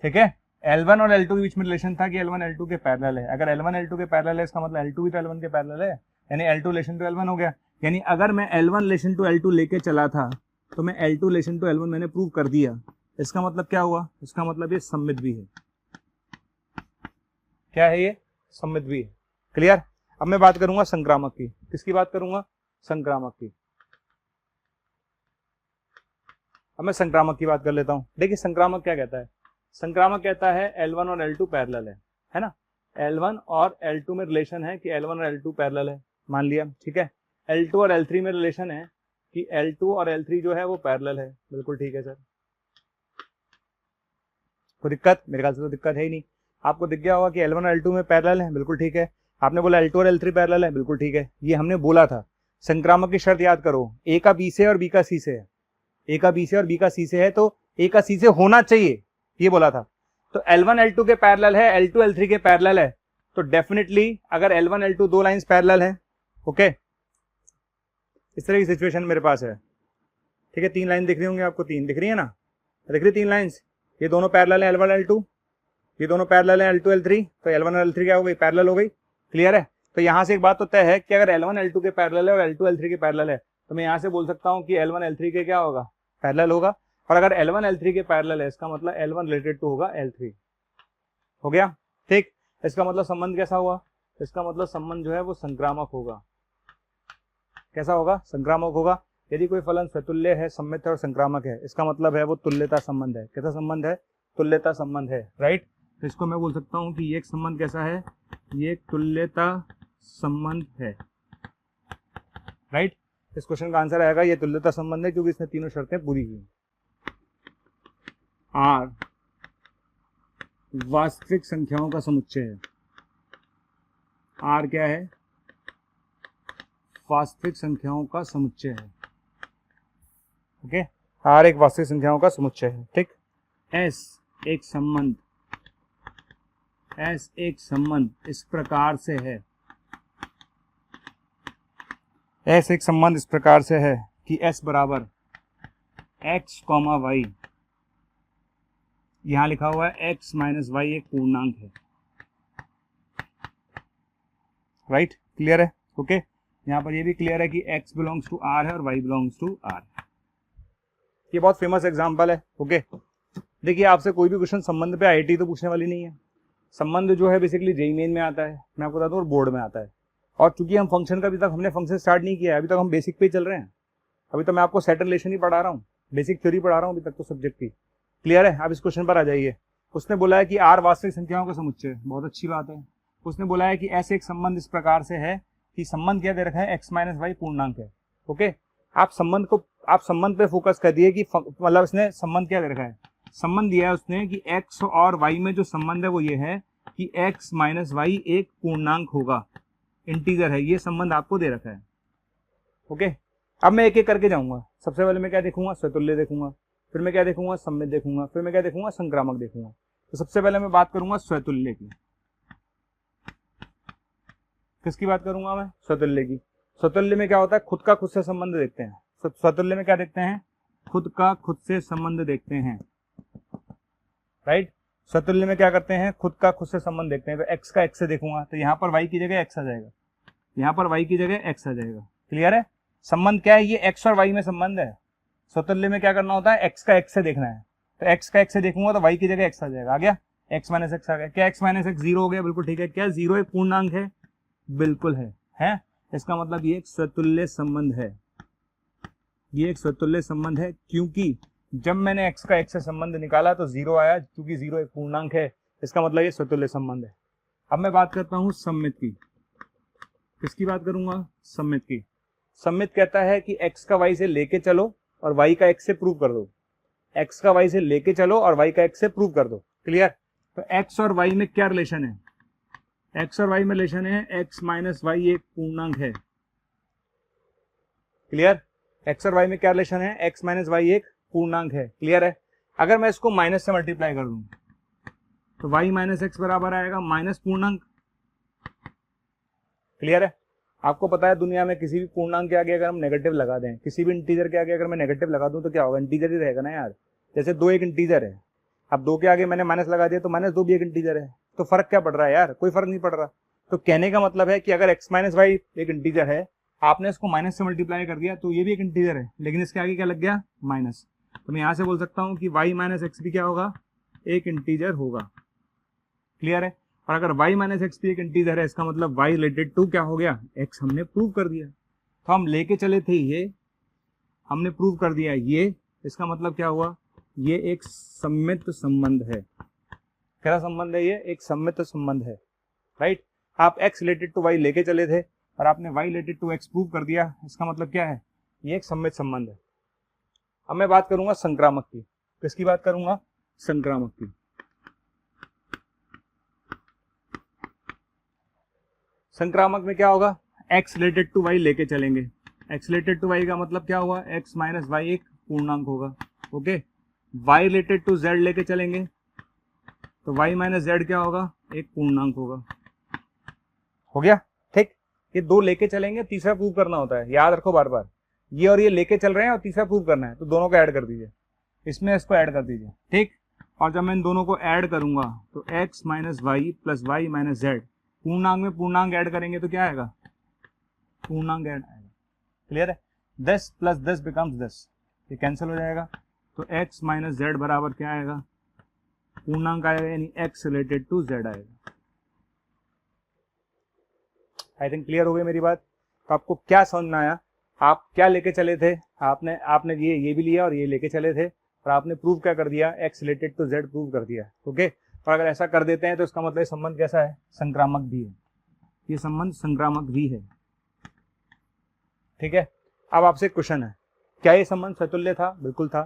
ठीक है, L1 और L2 के बीच में रिलेशन था कि L1 L2 के पैरेलल है। अगर L1 L2 के पैरेलल है, इसका मतलब L2 भी तो L1 के पैरेलल है, यानी L2 रिलेशन टू L1 हो गया। यानी अगर मैं L1 रिलेशन टू L2 लेके चला था, तो मैं L2 रिलेशन टू L1 मैंने प्रूव कर दिया। इसका मतलब क्या हुआ? इसका मतलब ये सम्मित भी है। क्या है ये? सम्मित भी है। क्लियर? अब मैं बात करूंगा संक्रामक की। किसकी बात करूंगा? संक्रामक की। अब मैं संक्रामक की बात कर लेता हूं। देखिए, संक्रामक क्या कहता है? संक्रामक कहता है L1 और L2 पैरेलल है ना? L1 और L2 में रिलेशन है कि L1 और L2 पैरेलल है, मान लिया। ठीक है, L2 और L3 में रिलेशन है कि L2 और L3 जो है वो पैरेलल है। बिल्कुल ठीक है सर। कोई दिक्कत? मेरे ख्याल से तो दिक्कत है ही नहीं। आपको दिख गया होगा कि L1 और L2 में पैरेलल है। बिल्कुल ठीक है। आपने बोला L2 और L3 पैरेलल है। बिल्कुल ठीक है, ये हमने बोला था। संक्रामक की शर्त याद करो, ए का बी से और बी का सी से है। ए का बी से और बी का सी से है, तो ए का सी से होना चाहिए, ये बोला था। तो L1 L2 के पैरेलल है, L2 L3 के पैरेलल है, तो डेफिनेटली अगर L1 L2 दो लाइंस पैरेलल है, ओके, इस तरह की सिचुएशन मेरे पास है। ठीक है, तीन लाइन दिख रही होंगी आपको, तीन दिख रही है ना? दिख रही तीन लाइंस? ये दोनों पैरेलल है L1 L2, ये दोनों पैरेलल है L2 L3, तो L1 और L3 क्या हो गई? पैरेलल हो गई। क्लियर है? तो यहां से एक बात तो तय है कि अगर L1 L2 के पैरेलल है और L2 L3 के पैरेलल है, तो मैं यहां से बोल सकता हूं कि L1 L3 के क्या होगा? पैरेलल होगा। और अगर L1 L3 के पैरेलल है, इसका मतलब L1 रिलेटेड टू होगा L3। हो गया? ठीक। इसका मतलब संबंध कैसा हुआ? इसका मतलब संबंध जो है वो संक्रामक होगा। कैसा होगा? संक्रामक होगा। यदि कोई फलन स्वतुल्य है, सम्मित है और संक्रामक है, इसका मतलब है वो तुल्यता संबंध है। कैसा संबंध है? तुल्यता संबंध है। राइट? तो इसको मैं बोल सकता हूं कि ये एक संबंध कैसा है? ये एक तुल्यता संबंध है। राइट? इस क्वेश्चन का आंसर आएगा ये तुल्यता संबंध है, क्योंकि इसने तीनों शर्तें पूरी की। R वास्तविक संख्याओं का समुच्चय है। R क्या है? वास्तविक संख्याओं का समुच्चय है। ओके, R एक वास्तविक संख्याओं का समुच्चय है। ठीक। S एक संबंध, S एक संबंध इस प्रकार से है, S एक संबंध इस प्रकार से है कि S बराबर x, y यहां लिखा हुआ है x माइनस वाई एक पूर्णांक है, राइट, क्लियर है, ओके। यहाँ पर ये भी क्लियर है कि x बिलोंग्स टू r है और y बिलोंग्स टू r। ये बहुत फेमस एग्जांपल है, ओके। देखिए आपसे कोई भी क्वेश्चन संबंध पे आईआईटी तो पूछने वाली नहीं है। संबंध जो है बेसिकली जेईई मेन में आता है, मैं आपको बता दूं, और बोर्ड में आता है। और चूंकि हम फंक्शन का अभी तक हमने फंक्शन स्टार्ट नहीं किया है, अभी तक हम बेसिक पे ही चल रहे हैं। अभी तो मैं आपको सेट रिलेशन ही पढ़ा रहा हूँ, बेसिक थ्योरी पढ़ा रहा हूँ अभी तक तो सब्जेक्ट की, क्लियर है। आप इस क्वेश्चन पर आ जाइए। उसने बोला है कि आर वास्तविक संख्याओं का समुच्चय, बहुत अच्छी बात है। उसने बोला है कि ऐसे एक संबंध इस प्रकार से है कि संबंध क्या दे रखा है, x माइनस वाई पूर्णांक है, ओके। आप संबंध पे फोकस कर दिए कि मतलब इसने संबंध क्या दे रखा है, संबंध दिया है उसने कि x और y में जो संबंध है वो ये है कि x माइनस वाई एक पूर्णांक होगा, इंटीजर है, ये संबंध आपको दे रखा है, ओके। अब मैं एक एक करके जाऊंगा। सबसे पहले मैं क्या देखूंगा, स्वतुल्य देखूंगा, फिर मैं क्या देखूंगा, सममित देखूंगा, फिर मैं क्या देखूंगा, संक्रामक देखूंगा। तो सबसे पहले मैं बात करूंगा स्वतुल्य की। किसकी बात करूंगा मैं, स्वतुल्य की। स्वतुल्य में क्या होता है, खुद का खुद से संबंध देखते हैं। स्वतुल्य में क्या देखते हैं, खुद का खुद से संबंध देखते हैं, राइट। स्वतुल्य में क्या करते हैं, खुद का खुद से संबंध देखते हैं। तो x का x से देखूंगा तो यहाँ पर y की जगह x आ जाएगा, यहाँ पर y की जगह x आ जाएगा, क्लियर है। संबंध क्या है, ये x और y में संबंध है। स्वतुल्य में क्या करना होता है, x का x से देखना है। तो x का x से देखूंगा तो y की जगह x आ जाएगा, आ गया, x माइनस x आ गया। क्या x माइनस x 0 हो गया, बिल्कुल ठीक है। क्या 0 एक पूर्णांक है, बिल्कुल है। इसका मतलब ये एक स्वतुल्य संबंध है, ये एक स्वतुल्य संबंध है, क्योंकि जब मैंने x का x से संबंध निकाला तो 0 आया, क्योंकि 0 एक पूर्णांक है, इसका मतलब ये स्वतुल्य संबंध है। अब मैं बात करता हूं सममित की। किसकी बात करूंगा, सममित की। सममित कहता है कि x का y से लेके चलो और y का x से प्रूव कर दो, x का y से लेके चलो और y का x से प्रूव कर दो, क्लियर। तो x और y में क्या रिलेशन है, x और y में रिलेशन है x माइनस वाई एक पूर्णांक है, क्लियर। x और y में क्या रिलेशन है, x माइनस वाई एक पूर्णांक है, क्लियर है। अगर मैं इसको माइनस से मल्टीप्लाई कर दूं तो y माइनस एक्स बराबर आएगा माइनस पूर्णांक, क्लियर है। आपको पता है दुनिया में किसी भी पूर्णांक के आगे अगर हम नेगेटिव लगा दें, किसी भी इंटीजर के आगे अगर मैं नेगेटिव लगा दूं तो क्या होगा, इंटीजर ही रहेगा ना यार। जैसे 2 एक इंटीजर है, अब 2 के आगे मैंने माइनस लगा दिया तो माइनस 2 भी एक इंटीजर है, तो फर्क क्या पड़ रहा है यार, कोई फर्क नहीं पड़ रहा। तो कहने का मतलब है कि अगर x माइनस वाई एक इंटीजर है, आपने इसको माइनस से मल्टीप्लाई कर दिया तो ये भी एक इंटीजर है, लेकिन इसके आगे क्या लग गया, माइनस। तो मैं यहां से बोल सकता हूं कि y माइनस एक्स भी क्या होगा, एक इंटीजर होगा, क्लियर है। और अगर y माइनस एक्स भी एक इंटीजर है, इसका मतलब y रिलेटेड टू क्या हो गया, x हमने प्रूव कर दिया। तो हम लेके चले थे ये, हमने प्रूव कर दिया ये, इसका मतलब क्या हुआ, ये एक सम्मित संबंध है। क्या संबंध है, ये एक सम्मित संबंध है, राइट। आप x रिलेटेड टू y लेके चले थे और आपने y related to x prove कर दिया, इसका मतलब क्या है, ये एक सम्मित संबंध है। अब मैं बात करूंगा संक्रामक की। किसकी बात करूंगा, संक्रामक की। संक्रामक में क्या होगा, x रिलेटेड टू y लेके चलेंगे। x रिलेटेड टू y का मतलब क्या हुआ, x माइनस वाई एक पूर्णांक होगा, okay. y related to z लेके चलेंगे तो y माइनस z क्या होगा, एक पूर्णांक होगा, हो गया, ठीक। ये 2 लेके चलेंगे, तीसरा प्रूव करना होता है, याद रखो बार बार, ये और ये लेके चल रहे हैं और तीसरा प्रूव करना है, तो दोनों को ऐड कर दीजिए, इसमें इसको ऐड कर दीजिए, ठीक। और जब मैं इन दोनों को ऐड करूंगा तो x minus y plus y minus z, पूर्णांक में पूर्णांक ऐड करेंगे तो क्या आएगा, पूर्णांक ऐड आएगा, क्लियर है। 10 प्लस 10 बिकम्स 10, ये कैंसिल हो जाएगा, तो x माइनस जेड बराबर क्या आएगा, पूर्णांक आएगा, यानी x रिलेटेड टू z आएगा। आई थिंक क्लियर हो गई मेरी बात। तो आपको क्या समझ में आया, आप क्या लेके चले थे, आपने ये भी लिया और ये लेके चले थे और आपने प्रूव क्या कर दिया, x related to z prove कर दिया, ओके। और अगर ऐसा कर देते हैं तो इसका मतलब संबंध कैसा है, संक्रामक भी है, ये संबंध संक्रामक भी है, ठीक है। अब आपसे क्वेश्चन है, क्या ये संबंध स्वतुल्य था, बिल्कुल था।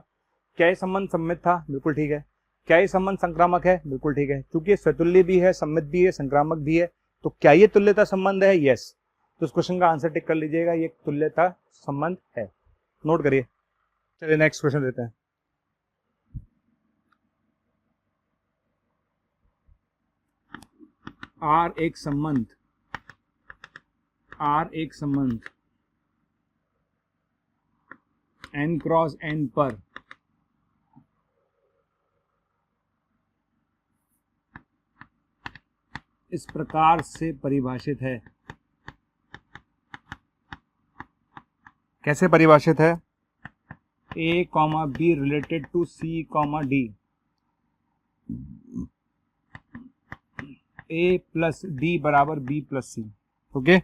क्या ये संबंध सम्मित था, बिल्कुल ठीक है। क्या ये संबंध संक्रामक है, बिल्कुल ठीक है। क्योंकि स्वतुल्य भी है, सम्मित भी है, संक्रामक भी है, तो क्या ये तुल्यता संबंध है, यस। तो इस क्वेश्चन का आंसर टिक कर लीजिएगा, ये तुल्यता संबंध है, नोट करिए। चलिए नेक्स्ट क्वेश्चन देते हैं। आर एक संबंध, आर एक संबंध n क्रॉस n पर इस प्रकार से परिभाषित है। कैसे परिभाषित है? A, B related to C, D, A plus D बराबर B प्लस C। ओके,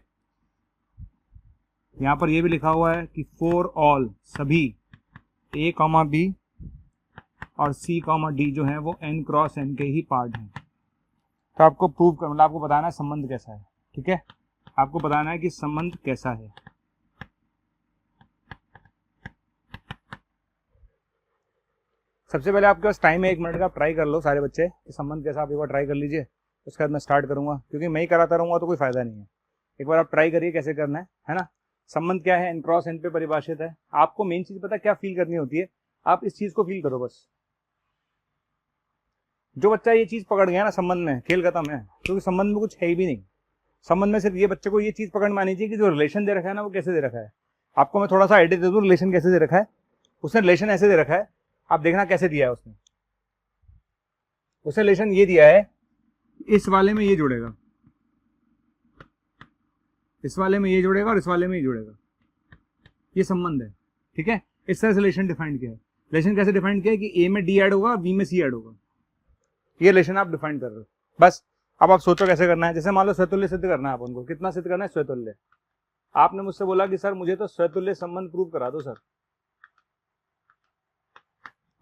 यहां पर यह भी लिखा हुआ है कि फॉर ऑल, सभी A, B और C, D जो है वो n क्रॉस n के ही पार्ट हैं। तो आपको प्रूव कर, मतलब आपको बताना है संबंध कैसा है। ठीक है, आपको बताना है कि संबंध कैसा है। सबसे पहले आपके पास टाइम है 1 मिनट का, आप ट्राई कर लो सारे बच्चे कि संबंध कैसा, आप एक बार ट्राई कर लीजिए। उसके बाद मैं स्टार्ट करूंगा, क्योंकि मैं ही कराता रहूंगा तो कोई फायदा नहीं है। एक बार आप ट्राई करिए कैसे करना है ना। संबंध क्या है? n क्रॉस n पे परिभाषित है। आपको मेन चीज पता क्या फील करनी होती है, आप इस चीज को फील करो बस। जो बच्चा ये चीज पकड़ गया ना संबंध में, खेल खत्म है, क्योंकि संबंध में कुछ है ही भी नहीं। संबंध में सिर्फ ये बच्चे को ये चीज पकड़ में आनी चाहिए कि जो रिलेशन दे रखा है ना वो कैसे दे रखा है। आपको मैं थोड़ा सा आइडिया दे दूं रिलेशन कैसे दे रखा है। उसने रिलेशन ऐसे दे रखा है, आप देखना कैसे दिया है उसने। उसने रिलेशन ये दिया है, इस वाले में ये जुड़ेगा, इस वाले में ये जुड़ेगा और इस वाले में ये जुड़ेगा, ये संबंध है। ठीक है, इस तरह से रिलेशन डिफाइन किया है। रिलेशन कैसे डिफाइन किया है कि ए में डी ऐड होगा और बी में सी ऐड होगा। ये रिलेशन आप डिफाइन कर रहे हो बस। अब आप सोचो कैसे करना है। जैसे मान लो स्वतुल्य सिद्ध करना है, अपन को कितना सिद्ध करना है? स्वतुल्य। आपने मुझसे बोला कि सर मुझे तो स्वतुल्य संबंध प्रूव करा दो सर।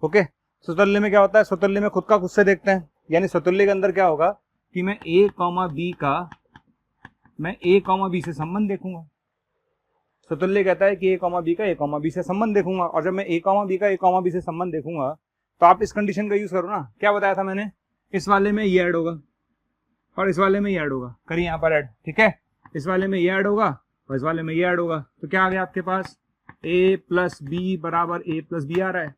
ओके, स्वतुल्य में क्या होता है? स्वतुल्य में खुद का खुद से देखते हैं, यानी स्वतुल्य के अंदर क्या होगा कि मैं A, B का, मैं A, B से संबंध देखूंगा। स्वतुल्य कहता है कि A, B का A, B से संबंध देखूंगा, और जब मैं A, B का A, B से संबंध देखूंगा तो आप इस कंडीशन का यूज करो ना। क्या बताया था मैंने? इस वाले में ये ऐड होगा और इस वाले में ये ऐड होगा। करिए यहाँ पर ऐड। ठीक है, इस वाले में ये ऐड होगा और इस वाले में ये ऐड होगा, तो क्या आ गया आपके पास? A प्लस B बराबर A प्लस B आ रहा है।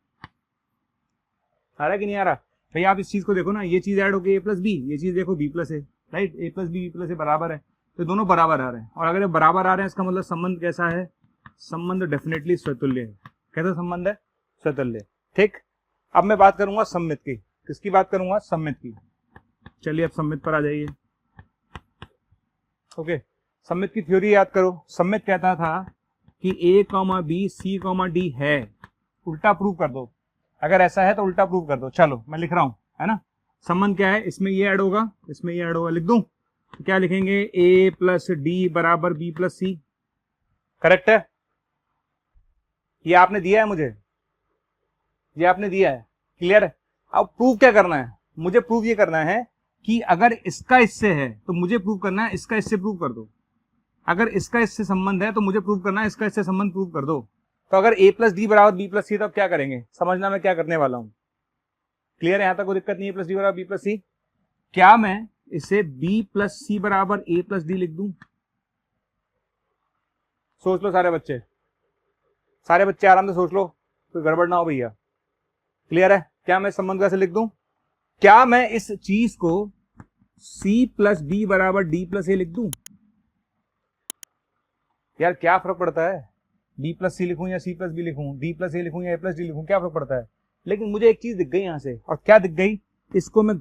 आ रहा है कि नहीं आ रहा? भाई आप इस चीज को देखो ना, ये चीज ऐड होगी A प्लस B, ये चीज देखो B plus A, right? A plus B plus A बराबर है, तो दोनों बराबर आ रहे हैं। और अगर ये बराबर आ रहे हैं इसका मतलब संबंध कैसा है? संबंध डेफिनेटली स्वतुल्य है। कैसा संबंध है? स्वतुल्य। ठीक, अब मैं बात करूंगा सममित की। किसकी बात करूंगा? सममित की। चलिए अब सममित पर आ जाइए। ओके, सममित की थ्योरी याद करो। सममित कहता था कि A, B, C, D है, उल्टा प्रूव कर दो। अगर ऐसा है तो उल्टा प्रूव कर दो। चलो मैं लिख रहा हूं, है ना। संबंध क्या है? इसमें ये ऐड होगा, इसमें ये ऐड होगा। लिख दूं तो क्या लिखेंगे? A प्लस डी बराबर B प्लस C। करेक्ट है? ये आपने दिया है मुझे, ये आपने दिया है। क्लियर है? अब प्रूव क्या करना है? मुझे प्रूव ये करना है कि अगर इसका इससे है तो मुझे प्रूव करना है इसका इससे प्रूव कर दो। अगर इसका इससे संबंध है तो मुझे प्रूव करना है इसका इससे संबंध प्रूव कर दो। तो अगर A प्लस डी बराबर B प्लस C, तो अब क्या करेंगे? समझना मैं क्या करने वाला हूं। क्लियर है? यहां तक कोई दिक्कत नहीं है? प्लस डी बराबर B प्लस C। क्या मैं इसे B प्लस C बराबर A प्लस D लिख दूं? सोच लो सारे बच्चे, सारे बच्चे आराम से सोच लो, कोई गड़बड़ ना हो भैया। क्लियर है? क्या मैं संबंध कैसे लिख दूं? क्या मैं इस चीज को C प्लस B बराबर D प्लस A लिख दूं? यार क्या फर्क पड़ता है? B प्लस C लिखूं या C प्लस B लिखूं, D प्लस A लिखूं या A प्लस D लिखूं, क्या फर्क पड़ता है? लेकिन मुझे एक चीज दिख गई यहां से, और क्या दिख गई? इसको मैं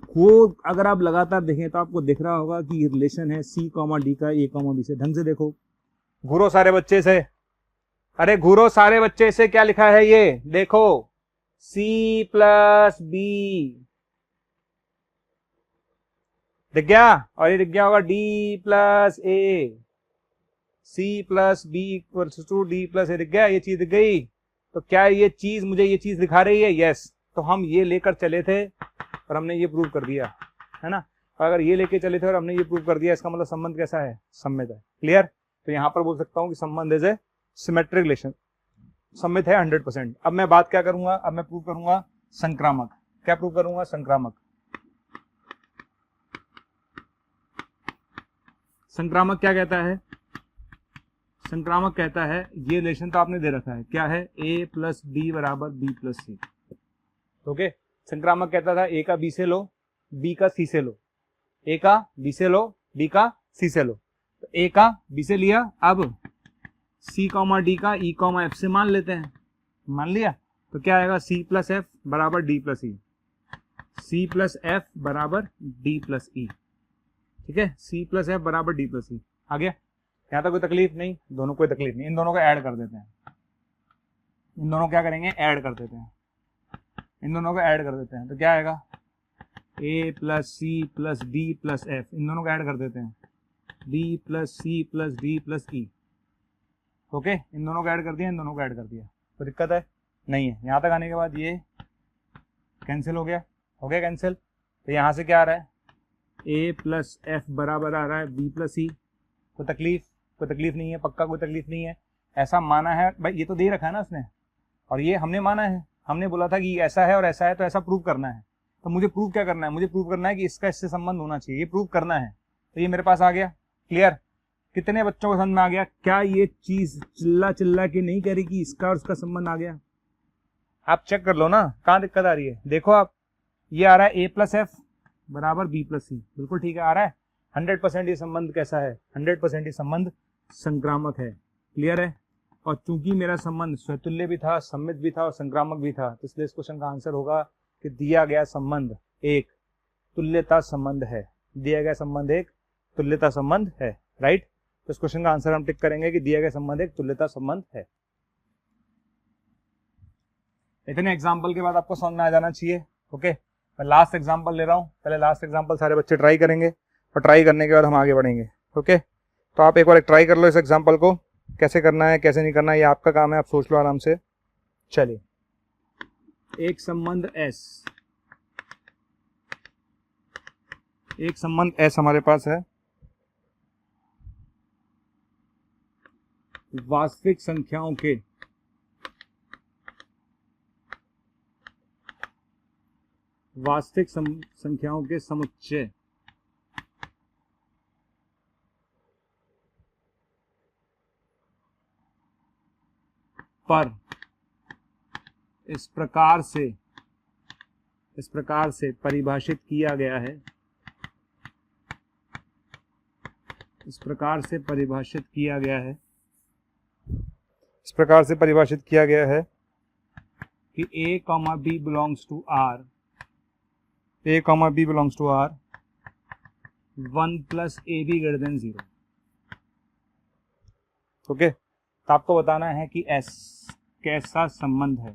अगर आप लगातार देखें तो आपको दिख रहा होगा कि रिलेशन है C, D का A, B से। ढंग से देखो, घूरो सारे बच्चे से, अरे घूरो सारे बच्चे से। क्या लिखा है ये देखो, C प्लस B दिख गया, और ये दिख गया होगा D plus A, C plus B equals to D plus A। दिख गया? ये चीज दिख गई। तो क्या ये चीज मुझे ये चीज दिखा रही है? यस। तो हम ये लेकर चले थे और हमने ये प्रूव कर दिया, है ना। अगर ये लेके चले थे और हमने ये प्रूव कर दिया, इसका मतलब संबंध कैसा है? सममित है। क्लियर? तो यहां पर बोल सकता हूं कि संबंध इज ए सिमेट्रिक रिलेशन, सममित है 100%। अब मैं बात क्या करूंगा? अब मैं प्रूव करूंगा संक्रामक। क्या प्रूव करूंगा? संक्रामक। संक्रामक क्या कहता है? संक्रामक कहता है, ये रिलेशन तो आपने दे रखा है, क्या है? A प्लस डी बराबर B प्लस C। ओके, संक्रामक कहता था A का B से लो, B का C से लो, A का B से लो, B का C से लो। तो A का B से लिया, अब C, D का E, F से मान लेते हैं। मान लिया तो क्या आएगा? C प्लस F बराबर D plus E, C plus F बराबर D प्लस E। ठीक है, c प्लस एफ बराबर डी प्लस सी। आ गया, यहाँ तक कोई तकलीफ नहीं, दोनों कोई तकलीफ नहीं। इन दोनों को ऐड कर देते हैं, इन दोनों क्या करेंगे, ऐड कर देते हैं, इन दोनों को ऐड कर देते हैं। तो क्या आएगा, a plus c plus d plus f, इन दोनों को ऐड कर देते हैं, b plus c plus d plus e. Okay, इन दोनों को ऐड कर दिया, इन दोनों को ऐड कर दिया, तो दिक्कत है नहीं है। यहाँ तक आने के बाद ये कैंसिल हो गया कैंसिल। तो यहाँ से क्या आ रहा है, a प्लस एफ बराबर आ रहा है b प्लस सी। कोई तकलीफ नहीं है, पक्का कोई तकलीफ नहीं है। ऐसा माना है भाई, ये तो दे रखा है ना उसने, और ये हमने माना है, हमने बोला था कि ऐसा है और ऐसा है, तो ऐसा प्रूव करना है। तो मुझे प्रूव क्या करना है, मुझे प्रूव करना है कि इसका इससे संबंध होना चाहिए, ये प्रूव करना है। तो ये मेरे पास आ गया। क्लियर, कितने बच्चों को समझ में आ गया? क्या ये चीज चिल्ला के नहीं कह रही कि इसका और उसका संबंध आ गया? आप चेक कर लो ना, कहाँ दिक्कत आ रही है। देखो आप, ये आ रहा है a प्लस एफ बराबर b प्लस सी, बिल्कुल ठीक है, आ रहा है 100%। ये संबंध कैसा है, 100% ये संबंध संक्रामक है। क्लियर है, और चूंकि मेरा संबंध स्वतुल्य भी था, सम्मित भी था और संक्रामक भी था, तो इसलिए इस क्वेश्चन का आंसर होगा कि दिया गया संबंध एक तुल्यता संबंध है। दिया गया संबंध एक तुल्यता संबंध है, राइट। तो इस क्वेश्चन का आंसर हम टिक करेंगे कि दिया गया संबंध एक तुल्यता संबंध है। इतने एग्जाम्पल के बाद आपको समझ में आ जाना चाहिए। ओके, मैं लास्ट एग्जाम्पल ले रहा हूँ, पहले लास्ट एग्जाम्पल सारे बच्चे ट्राई करेंगे और ट्राई करने के बाद हम आगे बढ़ेंगे। ओके, तो आप एक बार ट्राई कर लो इस एग्जाम्पल को, कैसे करना है कैसे नहीं करना है ये आपका काम है, आप सोच लो आराम से। चलिए, एक संबंध S हमारे पास है, वास्तविक संख्याओं के समुच्चय पर इस प्रकार से परिभाषित किया गया है, इस प्रकार से परिभाषित किया गया है कि a, b belongs to R, 1 plus ab greater than 0। Okay, तो आपको बताना है कि S कैसा संबंध है।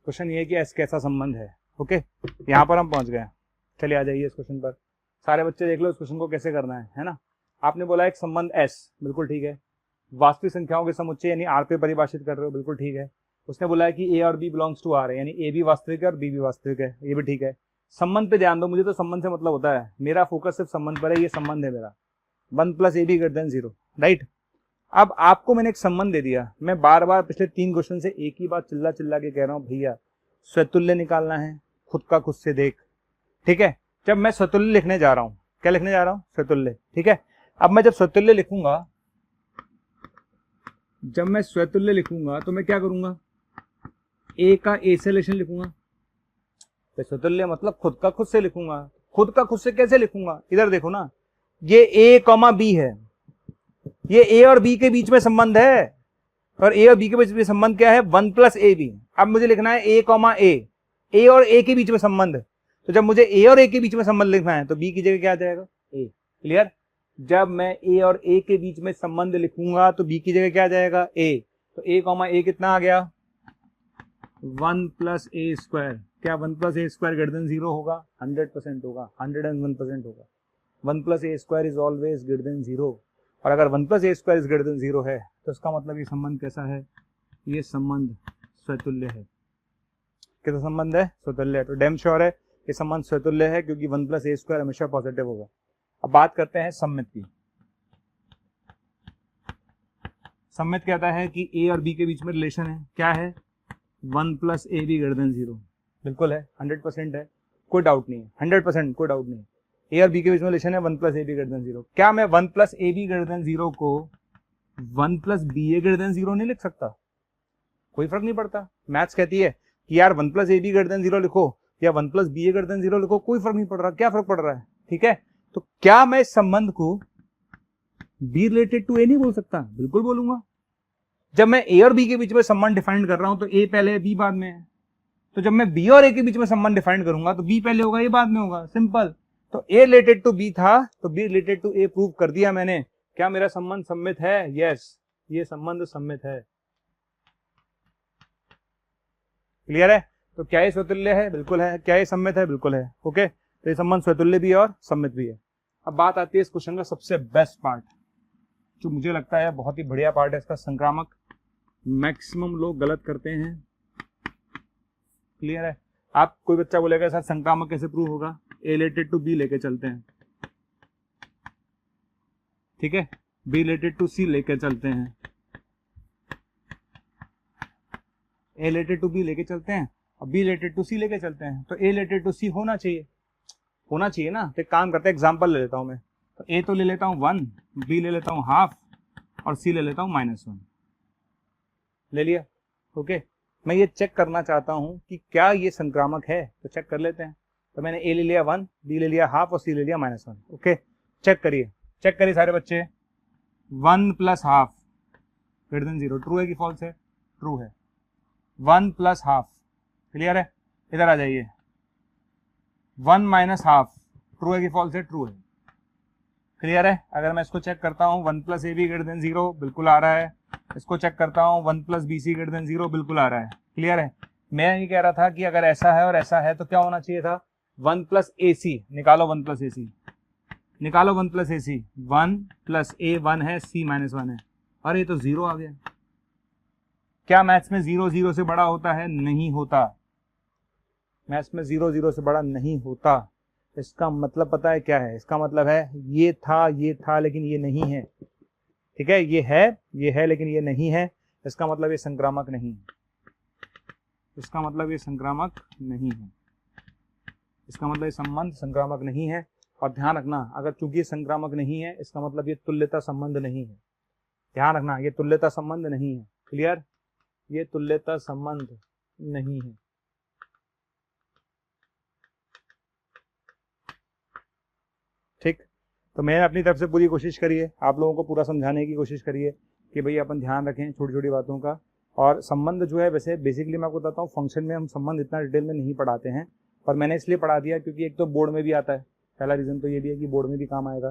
क्वेश्चन ये है कि S कैसा संबंध है। ओके, यहाँ पर हम पहुंच गए। चलिए आ जाइए इस क्वेश्चन पर, सारे बच्चे देख लो इस क्वेश्चन को कैसे करना है ना। आपने बोला एक संबंध S, बिल्कुल ठीक है, वास्तविक संख्याओं के समुच्चय यानी R पे परिभाषित कर रहे हो, बिल्कुल ठीक है। उसने बोला है कि A और B बिलोंग्स टू R है, यानी A भी वास्तविक है और B भी वास्तविक है, ये भी ठीक है। संबंध पे ध्यान दो, मुझे तो संबंध से मतलब होता है, मेरा फोकस सिर्फ संबंध पर है। ये संबंध है मेरा 1 plus AB greater than 0, right. अब आपको मैंने एक संबंध दे दिया, मैं बार बार पिछले 3 क्वेश्चन से एक ही बात चिल्ला के कह रहा हूँ, भैया स्वतुल्य निकालना है, खुद का खुद से देख। ठीक है, जब मैं स्वतुल्य लिखने जा रहा हूँ, क्या लिखने जा रहा हूँ, स्वतुल्य। ठीक है, अब मैं जब स्वतुल्य लिखूंगा, तो मैं क्या करूंगा, A का A से रिलेशन लिखूंगा। तो स्वतुल्य मतलब खुद का खुद से लिखूंगा। खुद का खुद से कैसे लिखूंगा, इधर देखो ना, ये A, B है, ये A और B के बीच में संबंध है, और A और B के बीच में संबंध क्या है, 1 प्लस AB। अब मुझे लिखना है A, A और A के बीच में संबंध। तो जब मुझे A और A के बीच में संबंध लिखना है तो B की जगह क्या आ जाएगा, A। क्लियर, जब मैं A और A के बीच में संबंध लिखूंगा तो B की जगह क्या आ जाएगा, A। तो A, A कितना आ गया, 1 प्लस A स्क्वायर। क्या 1 plus A square greater than 0 होगा, 100% होगा, 101% होगा। 1 plus A square is always greater than 0, और अगर 1 plus A square is greater than 0 है तो इसका मतलब ये संबंध कैसा है, ये संबंध स्वतुल्य है। कैसा संबंध है, स्वतुल्य है। तो डैम श्योर है ये संबंध स्वतुल्य है, क्योंकि 1 प्लस A स्क्वायर हमेशा पॉजिटिव होगा। अब बात करते हैं सम्मित की। सम्मित कहता है कि A और B के बीच में रिलेशन है, क्या है, 1 प्लस AB ग्रेटर देन 0। बिल्कुल है, 100% है, कोई डाउट नहीं है, 100% कोई डाउट नहीं है। A और B के बीच में रिलेशन है 1 प्लस AB ग्रेटर देन 0। क्या मैं 1 प्लस AB ग्रेटर देन 0 को 1 प्लस BA ग्रेटर देन 0 नहीं लिख सकता? कोई फर्क नहीं पड़ता। मैथ्स कहती है कि यार 1 प्लस AB ग्रेटर देन 0 लिखो या 1 प्लस BA ग्रेटर देन 0 लिखो, कोई फर्क नहीं पड़ रहा। क्या फर्क पड़ रहा है, ठीक है। तो क्या मैं इस संबंध को B रिलेटेड टू A नहीं बोल सकता? बिल्कुल बोलूंगा। जब मैं A और B के बीच में संबंध डिफाइन कर रहा हूं तो A पहले है B बाद में है, तो जब मैं बी और ए के बीच में संबंध डिफाइन करूंगा तो बी पहले होगा, ये बाद में होगा, सिंपल। तो ए रिलेटेड टू बी था तो B related to A prove कर दिया मैंने। क्या मेरा संबंध सम्मित है? यस, ये संबंध सम्मित है। क्लियर है? तो क्या ये स्वतुल्य है? बिल्कुल है। क्या ये सम्मित है? बिल्कुल है। ओके, तो ये संबंध स्वतुल्य भी है और सम्मित भी है। अब बात आती है इस क्वेश्चन का सबसे बेस्ट पार्ट, जो मुझे लगता है बहुत ही बढ़िया पार्ट है इसका, संक्रामक। मैक्सिमम लोग गलत करते हैं। क्लियर है? आप कोई बच्चा बोलेगा सर संक्रामक कैसे प्रूव होगा? ए रिलेटेड टू बी लेके चलते हैं, ठीक है, बी रिलेटेड टू सी लेके चलते हैं, ए रिलेटेड टू बी लेके चलते हैं और बी रिलेटेड टू सी लेके चलते हैं। तो ए रिलेटेड टू सी होना चाहिए, होना चाहिए ना। तो एक काम करते हैं, एग्जांपल ले लेता हूं मैं। तो ए तो ले लेता हूं 1, बी ले लेता हूं हाफ और सी ले लेता हूं -1। ले लिया। ओके, मैं ये चेक करना चाहता हूं कि क्या ये संक्रामक है, तो चेक कर लेते हैं। तो मैंने ए ले लिया 1, बी ले लिया हाफ और सी ले लिया -1। ओके, चेक करिए, चेक करिए सारे बच्चे। 1 + हाफ > 0, ट्रू है कि फॉल्स है? ट्रू है। 1 + हाफ, क्लियर है? इधर आ जाइए। 1 - हाफ, ट्रू है कि फॉल्स है? ट्रू है। क्लियर है? अगर मैं इसको चेक करता हूँ 1 + AB > 0, बिल्कुल आ रहा है। इसको चेक करता हूँ 1 + BC > 0, बिल्कुल आ रहा है। क्लियर है? मैं ये कह रहा था कि अगर ऐसा है और ऐसा है तो क्या होना चाहिए था? 1 + AC निकालो, 1 + AC निकालो, 1 + AC, 1 + A 1 है, C -1 है। अरे ये तो 0 आ गया। क्या मैथ्स में 0 0 से बड़ा होता है? नहीं होता। मैथ्स में 0 0 से बड़ा नहीं होता। इसका मतलब पता है क्या है? इसका मतलब है ये था लेकिन ये नहीं है। ठीक है, ये है लेकिन ये नहीं है। इसका मतलब ये संक्रामक नहीं है। इसका मतलब ये संक्रामक नहीं है। इसका मतलब ये संबंध संक्रामक नहीं है। और ध्यान रखना, अगर चूंकि ये संक्रामक नहीं है इसका मतलब ये तुल्यता संबंध नहीं है। ध्यान रखना, ये तुल्यता संबंध नहीं है। क्लियर? ये तुल्यता संबंध नहीं है। ठीक, तो मैंने अपनी तरफ से पूरी कोशिश करी है, आप लोगों को पूरा समझाने की कोशिश करिए कि भाई अपन ध्यान रखें छोटी छोटी बातों का। और संबंध जो है, वैसे बेसिकली मैं आपको बताता हूँ, फंक्शन में हम संबंध इतना डिटेल में नहीं पढ़ाते हैं, पर मैंने इसलिए पढ़ा दिया क्योंकि एक तो बोर्ड में भी आता है। पहला रीजन तो ये भी है कि बोर्ड में भी काम आएगा।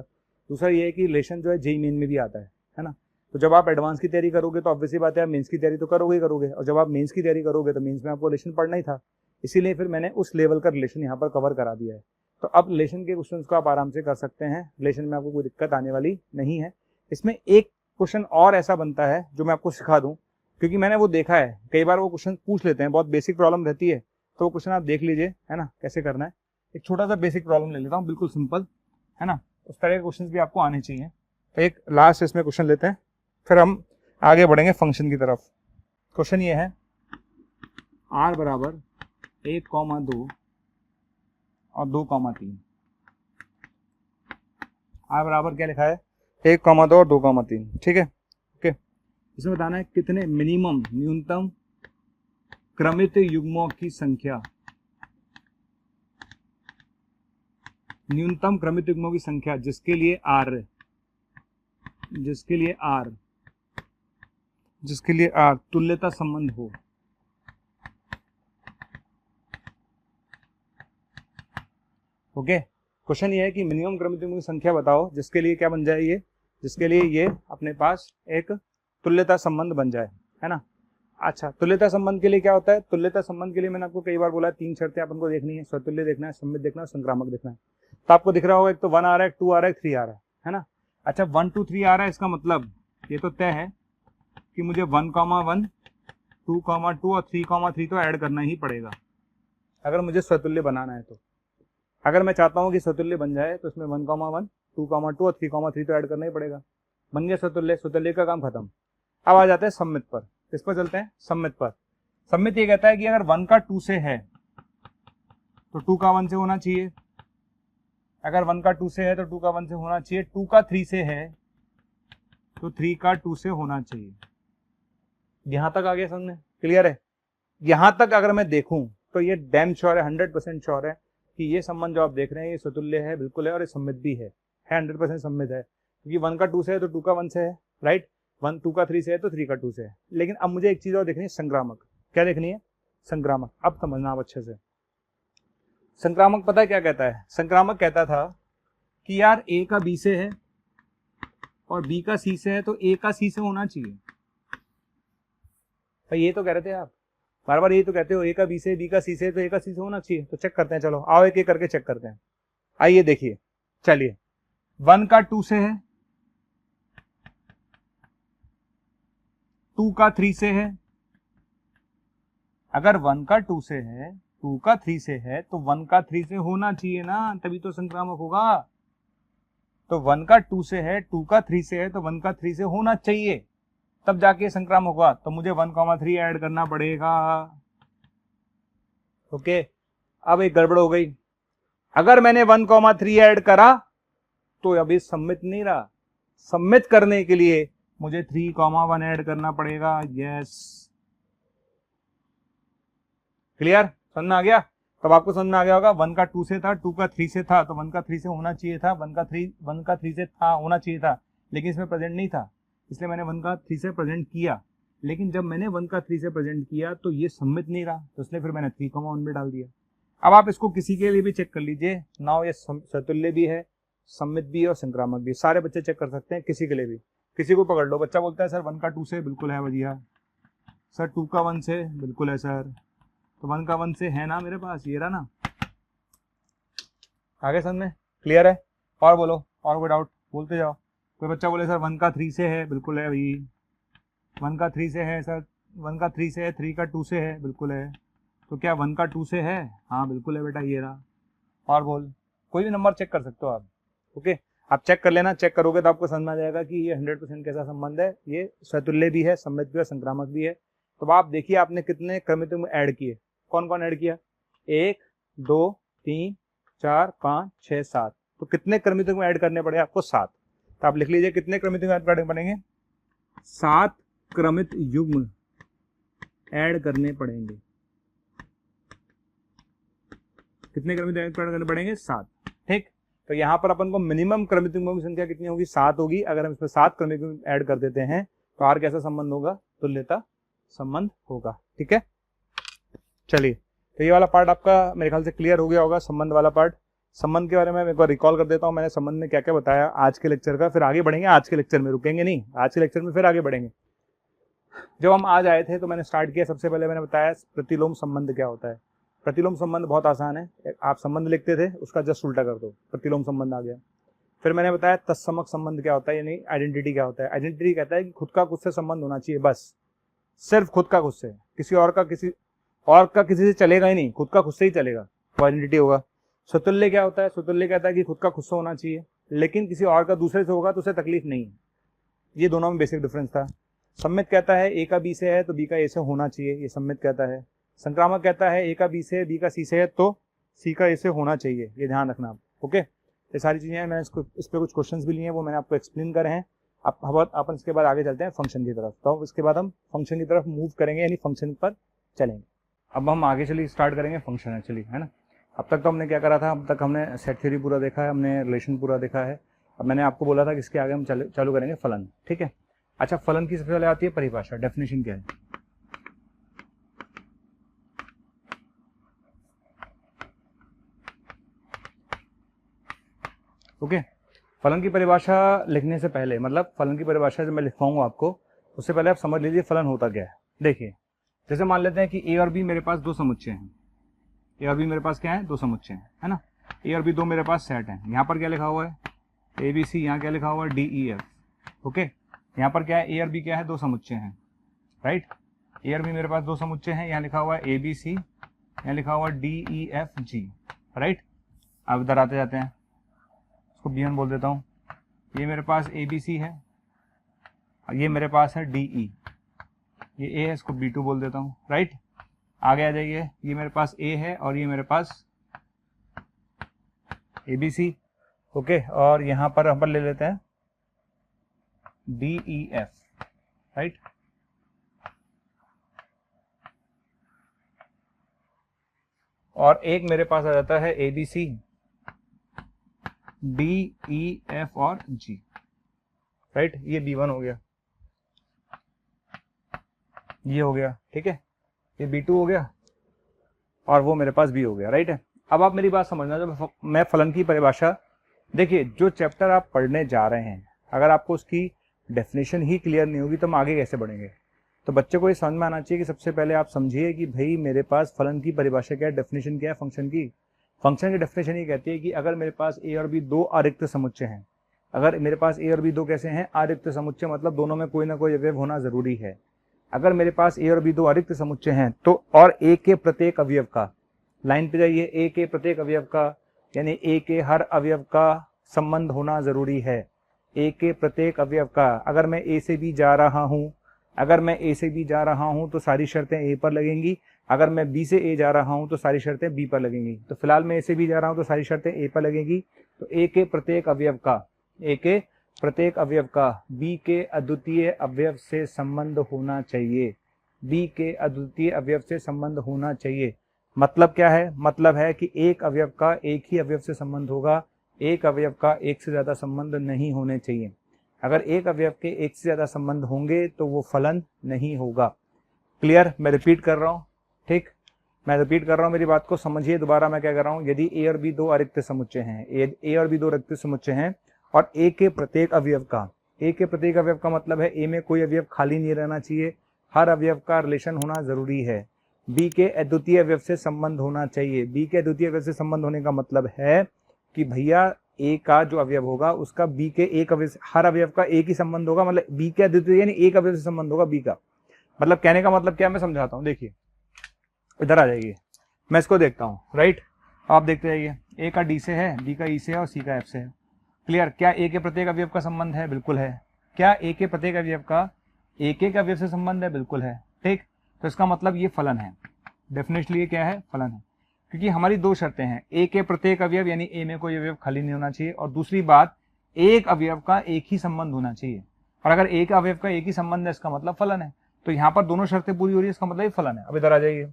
दूसरा ये है कि रिलेशन जो है जेईई मेन में भी आता है ना। तो जब आप एडवांस की तैयारी करोगे तो ऑब्वियसली बात है आप मेंस की तैयारी तो करोगे ही करोगे, और जब आप मेंस की तैयारी करोगे तो मेंस में आपको रिलेशन पढ़ना ही था। इसीलिए फिर मैंने उस लेवल का रिलेशन यहाँ पर कवर करा दिया है। तो अब रिलेशन के क्वेश्चंस को आप आराम से कर सकते हैं, रिलेशन में आपको कोई दिक्कत आने वाली नहीं है। इसमें एक क्वेश्चन और ऐसा बनता है जो मैं आपको सिखा दूं, क्योंकि मैंने वो देखा है कई बार वो क्वेश्चन पूछ लेते हैं, बहुत बेसिक प्रॉब्लम रहती है, तो वो क्वेश्चन आप देख लीजिए, है ना, कैसे करना है। एक छोटा सा बेसिक प्रॉब्लम ले लेता हूँ, बिल्कुल सिंपल, है ना। उस तरह के क्वेश्चन भी आपको आने चाहिए। तो एक लास्ट इसमें क्वेश्चन लेते हैं, फिर हम आगे बढ़ेंगे फंक्शन की तरफ। क्वेश्चन ये है, r = 1,2 और 2,3। r बराबर क्या लिखा है? 1,2 और 2,3। ठीक है, ओके। इसमें बताना है कितने मिनिमम, न्यूनतम क्रमित युग्मों की संख्या, न्यूनतम क्रमित युग्मों की संख्या जिसके लिए r तुल्यता संबंध हो। ओके, क्वेश्चन ये है कि मिनिमम क्रमित युग्मों की संख्या बताओ जिसके लिए क्या बन जाए, ये जिसके लिए ये अपने पास एक तुल्यता संबंध बन जाए, है ना। अच्छा, तुल्यता संबंध के लिए क्या होता है? तुल्यता संबंध के लिए मैंने आपको कई बार बोला 3 शर्तें अपन को देखनी है, स्वतुल्य देखना है, सम्मित देखना है, संक्रामक देखना है। तो आपको दिख रहा होगा, एक तो 1 आ रहा है, 2 आ रहा है, 3 आ रहा है ना। अच्छा, 1 2 3 आ रहा है, इसका मतलब ये तो तय है कि मुझे 1,1, 2,2 और 3,3 तो ऐड करना ही पड़ेगा अगर मुझे स्वतुल्य बनाना है। तो अगर मैं चाहता हूँ कि स्वतुल्य बन जाए तो इसमें 1,1, 2,2 और 3,3 तो ऐड करना ही पड़ेगा। बन गया स्वतुल्य, स्वतुल्य का काम खत्म। अब आ जाते हैं सम्मित पर। किस पर चलते हैं? सम्मित पर। सम्मित ये कहता है कि अगर 1 का 2 से है तो 2 का 1 से होना चाहिए, अगर 1 का 2 से है तो 2 का 1 से होना चाहिए, 2 का 3 से है तो 3 का 2 से होना चाहिए। यहां तक आ गया समझ में? क्लियर है? यहां तक अगर मैं देखूं तो ये डैम श्योर है, 100% श्योर है कि ये संबंध जो आप देख रहे हैं ये स्वतुल्य है, बिल्कुल है, और ये सम्मित भी है 100% सम्मित है, क्योंकि 1 का 2 से है तो 2 का 1 से है, राइट। 2 का 3 से है तो 3 का 2 से है। लेकिन अब मुझे एक चीज और देखनी है, संक्रामक। क्या देखनी है? संक्रामक। अब समझना आप अच्छे से। संक्रामक पता है क्या कहता है? संक्रामक कहता था कि यार ए का बी से है और बी का सी से है, तो ए का सी से होना चाहिए। भाई ये तो कह रहे थे आप, बार बार यही तो कहते हो, ए का बी से, बी का सी से, तो ए का सी से होना चाहिए। तो चेक करते हैं, चलो आओ एक एक करके चेक करते हैं। आइए देखिए, चलिए 1 का 2 से है, 2 का 3 से है। अगर 1 का 2 से है, 2 का 3 से है, तो 1 का 3 से होना चाहिए ना, तभी तो संक्रामक होगा। तो 1 का 2 से है, 2 का 3 से है, तो 1 का 3 से होना चाहिए, तब जाके संक्रामक होगा। तो मुझे 1,3 ऐड करना पड़ेगा। ओके, अब एक गड़बड़ हो गई। अगर मैंने 1,3 ऐड करा तो अभी सबमिट नहीं रहा। सबमिट करने के लिए मुझे 3,1 ऐड करना पड़ेगा। Yes, clear? समझ में आ गया? तब आपको समझ में आ गया होगा 1 का 2 से था, 2 का 3 से था, तो 1 का 3 से होना चाहिए था, 1 का 3 से था, होना चाहिए था, लेकिन इसमें प्रेजेंट नहीं था, इसलिए मैंने 1 का 3 से प्रेजेंट किया। लेकिन जब मैंने 1 का 3 से प्रेजेंट किया तो ये सबमिट नहीं रहा, तो इसलिए फिर मैंने 3,1 में डाल दिया। अब आप इसको किसी के लिए भी चेक कर लीजिए। नाउ ये सतुल्य भी है, सम्मित भी है और संक्रामक भी। सारे बच्चे चेक कर सकते हैं, किसी के लिए भी। किसी को पकड़ लो, बच्चा बोलता है सर 1 का 2 से बिल्कुल है भैया, सर 2 का 1 से बिल्कुल है सर, तो 1 का 1 से है ना मेरे पास, ये रहा ना। आगे समझ में क्लियर है? और बोलो, और कोई डाउट बोलते जाओ। कोई बच्चा बोले सर 1 का 3 से है, बिल्कुल है भाई, 1 का 3 से है सर, 1 का 3 से है, 3 का 2 से है, बिल्कुल है। तो क्या 1 का 2 से है? हाँ बिल्कुल है बेटा, ये रहा। और बोल, कोई भी नंबर चेक कर सकते हो आप। ओके, आप चेक कर लेना, चेक करोगे तो आपको समझ में आ जाएगा कि ये 100% कैसा संबंध है। ये सतुल्य भी है, सम्मित भी है, संक्रामक भी है। तो आप देखिए आपने कितने क्रमिक में ऐड किए, कौन कौन ऐड किया? 1 2 3 4 5 6 7। तो कितने क्रमिक में ऐड करने पड़े आपको? 7। तो आप लिख लीजिए कितने क्रमिक में ऐड करने पड़ेंगे? 7 क्रमिक युग्म ऐड करने पड़ेंगे। कितने क्रमिक ऐड करने पड़ेंगे? 7। ठीक, तो यहाँ पर अपन को मिनिमम क्रमिक युग्मों की संख्या कितनी होगी? 7 होगी। अगर हम इसमें 7 क्रमिक युग्म ऐड कर देते हैं तो आर कैसा संबंध होगा? तुल्यता संबंध होगा। ठीक है, चलिए, तो ये वाला पार्ट आपका मेरे ख्याल से क्लियर हो गया होगा, संबंध वाला पार्ट। संबंध के बारे में एक बार रिकॉल कर देता हूँ, मैंने संबंध में क्या क्या बताया आज के लेक्चर का, फिर आगे बढ़ेंगे। आज के लेक्चर में रुकेंगे नहीं, आज के लेक्चर में फिर आगे बढ़ेंगे। जब हम आज आए थे तो मैंने स्टार्ट किया, सबसे पहले मैंने बताया प्रतिलोम संबंध क्या होता है। प्रतिलोम संबंध बहुत आसान है, आप संबंध लिखते थे उसका जस्ट उल्टा कर दो, प्रतिलोम संबंध आ गया। फिर मैंने बताया तत्समक संबंध क्या होता है, यानी आइडेंटिटी क्या होता है। आइडेंटिटी कहता है कि खुद का खुद से संबंध होना चाहिए, बस सिर्फ खुद का खुद से, किसी और का किसी से चलेगा ही नहीं, खुद का खुद से ही चलेगा, वो आइडेंटिटी होगा। स्वतुल्य क्या होता है? स्वतुल्य कहता है कि खुद का खुद से होना चाहिए, लेकिन किसी और का दूसरे से होगा तो उसे तकलीफ नहीं है। ये दोनों में बेसिक डिफरेंस था। सम्मित कहता है ए का बी से है तो बी का ए से होना चाहिए, ये सम्मित कहता है। संक्रामक कहता है ए का बी से, बी का सी से है तो सी का ए से होना चाहिए, ये ध्यान रखना आप। ओके, ये सारी चीजें हैं, मैंने इस पर कुछ क्वेश्चंस भी लिए हैं, वो मैंने आपको एक्सप्लेन करे हैं। अपन इसके बाद आगे चलते हैं फंक्शन की तरफ। तो इसके बाद हम फंक्शन की तरफ मूव करेंगे, यानी फंक्शन पर चलेंगे। अब हम आगे चलिए स्टार्ट करेंगे फंक्शन एक्चुअली, है ना। अब तक तो हमने क्या करा था, अब तक हमने सेट थ्योरी पूरा देखा है, हमने रिलेशन पूरा देखा है। अब मैंने आपको बोला था कि इसके आगे हम चालू करेंगे फलन। ठीक है, अच्छा, फलन की सबसे पहले आती है परिभाषा, डेफिनेशन क्या है। ओके, फलन की परिभाषा लिखने से पहले, मतलब फलन की परिभाषा जब मैं लिखवाऊंगा आपको, उससे पहले आप समझ लीजिए फलन होता क्या है। देखिए, जैसे मान लेते हैं कि ए और बी मेरे पास दो समुच्चय हैं। ए और बी मेरे पास क्या है? दो समुच्चय हैं, है ना। ए और बी दो मेरे पास सेट हैं। यहाँ पर क्या लिखा हुआ है? A B C. यहाँ क्या लिखा हुआ है? D E F. ओके, यहाँ पर क्या है? ए और बी क्या है? दो समुच्चय हैं, राइट। ए और बी मेरे पास दो समुच्चय हैं। यहाँ लिखा हुआ है ए बी सी, यहाँ लिखा हुआ है D E F G, right. अब इधर आते जाते हैं, इसको B1 बोल देता हूँ। ये मेरे पास ए बी सी है, ये मेरे पास है डी ई, ये ए है, इसको B2 बोल देता हूँ, राइट। आगे आ जाइए, ये मेरे पास ए है और ये मेरे पास ए बी सी। ओके, और यहाँ पर हम ले लेते हैं डी ई एफ, राइट। और एक मेरे पास आ जाता है A B C, D E F और जी, राइट। ये B1 हो गया, ये हो गया, ठीक है। ये B2 हो गया, और वो मेरे पास बी हो गया, राइट है। अब आप मेरी बात समझना, जब मैं फलन की परिभाषा, देखिए जो चैप्टर आप पढ़ने जा रहे हैं अगर आपको उसकी डेफिनेशन ही क्लियर नहीं होगी तो हम आगे कैसे बढ़ेंगे। तो बच्चे को ये समझ में आना चाहिए कि सबसे पहले आप समझिए कि भाई मेरे पास फलन की परिभाषा क्या है, डेफिनेशन क्या है फंक्शन की। फंक्शन की डेफिनेशन ये कहती है कि अगर मेरे पास ए और बी दो अरिक्त समुच्चय हैं, अगर मेरे पास ए और बी दो कैसे हैं, अरिक्त समुच्चय, मतलब दोनों में कोई ना कोई अवयव होना जरूरी है। अगर मेरे पास ए और बी दो अरिक्त समुच्चय हैं तो और ए के प्रत्येक अवयव का, लाइन पे जाइए, ए के प्रत्येक अवयव का यानी ए के हर अवयव का संबंध होना जरूरी है। ए के प्रत्येक अवयव का, अगर मैं ए से बी जा रहा हूं, अगर मैं ए से बी जा रहा हूं तो सारी शर्तें ए पर लगेंगी, अगर मैं बी से ए जा रहा हूं तो सारी शर्तें बी पर लगेंगी। तो फिलहाल मैं ए से बी जा रहा हूं तो सारी शर्तें ए पर लगेंगी। तो ए के प्रत्येक अवयव का, ए के प्रत्येक अवयव का बी के अद्वितीय अवयव से संबंध होना चाहिए, बी के अद्वितीय अवयव से संबंध होना चाहिए। मतलब क्या है, मतलब है कि एक अवयव का एक ही अवयव से संबंध होगा, एक अवयव का एक से ज्यादा संबंध नहीं होने चाहिए। अगर एक अवयव के एक से ज्यादा संबंध होंगे तो वो फलन नहीं होगा। क्लियर, मैं रिपीट कर रहा हूं, ठीक, मैं रिपीट कर रहा हूं, मेरी बात को समझिए दोबारा। मैं क्या कर रहा हूं, यदि ए और बी दो अरिक्त समुच्चय हैं, ए और बी दो रिक्त समुच्चय हैं और ए के प्रत्येक अवयव का, ए के प्रत्येक अवयव का मतलब है ए में कोई अवयव खाली नहीं रहना चाहिए, हर अवयव का रिलेशन होना जरूरी है, बी के अद्वितीय अवयव से संबंध होना चाहिए। बी के अद्वितीय अवयव से संबंध होने का मतलब है कि भैया ए का जो अवयव होगा उसका बी के एक अवयव, हर अवयव का एक ही संबंध होगा, मतलब बी के अद्वितीय यानी एक अवयव से संबंध होगा बी का। मतलब कहने का मतलब क्या, मैं समझाता हूं, देखिए इधर आ जाइए, मैं इसको देखता हूं, राइट, आप देखते जाइए, ए का डी से है, बी का ई से है और सी का एफ से है। क्लियर, क्या ए के प्रत्येक अवयव का संबंध है, बिल्कुल है। क्या ए के प्रत्येक अवयव का एक एक अवयव से संबंध है, बिल्कुल है, ठीक। तो इसका मतलब ये फलन है, डेफिनेटली ये क्या है, फलन है, क्योंकि हमारी दो शर्तें हैं, ए के प्रत्येक अवयव यानी ए में कोई अवयव खाली नहीं होना चाहिए, और दूसरी बात एक अवयव का एक ही संबंध होना चाहिए। और अगर एक अवयव का एक ही संबंध है इसका मतलब फलन है। तो यहाँ पर दोनों शर्तें पूरी हो रही है, इसका मतलब ये फलन है। अब इधर आ जाइए,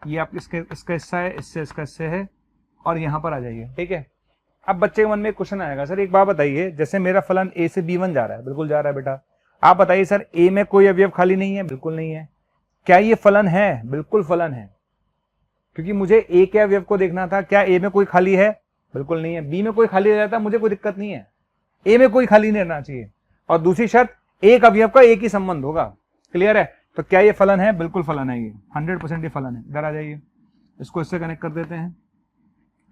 ये आप इसका हिस्सा है, इससे इसका हिस्सा है, और यहाँ पर आ जाइए, ठीक है। अब बच्चे के मन में क्वेश्चन आएगा, सर एक बात बताइए, जैसे मेरा फलन ए से b1 जा रहा है, बिल्कुल जा रहा है बेटा, आप बताइए सर ए में कोई अवयव खाली नहीं है, बिल्कुल नहीं है, क्या ये फलन है, बिल्कुल फलन है, क्योंकि मुझे ए के अवयव को देखना था, क्या ए में कोई खाली है, बिल्कुल नहीं है, बी में कोई खाली रह जाता मुझे कोई दिक्कत नहीं है, ए में कोई खाली नहीं रहना चाहिए, और दूसरी शर्त एक अवयव का एक ही संबंध होगा। क्लियर है, तो क्या ये फलन है, बिल्कुल फलन है, ये 100% ये फलन है। इधर आ जाइए, इसको इससे कनेक्ट कर देते हैं,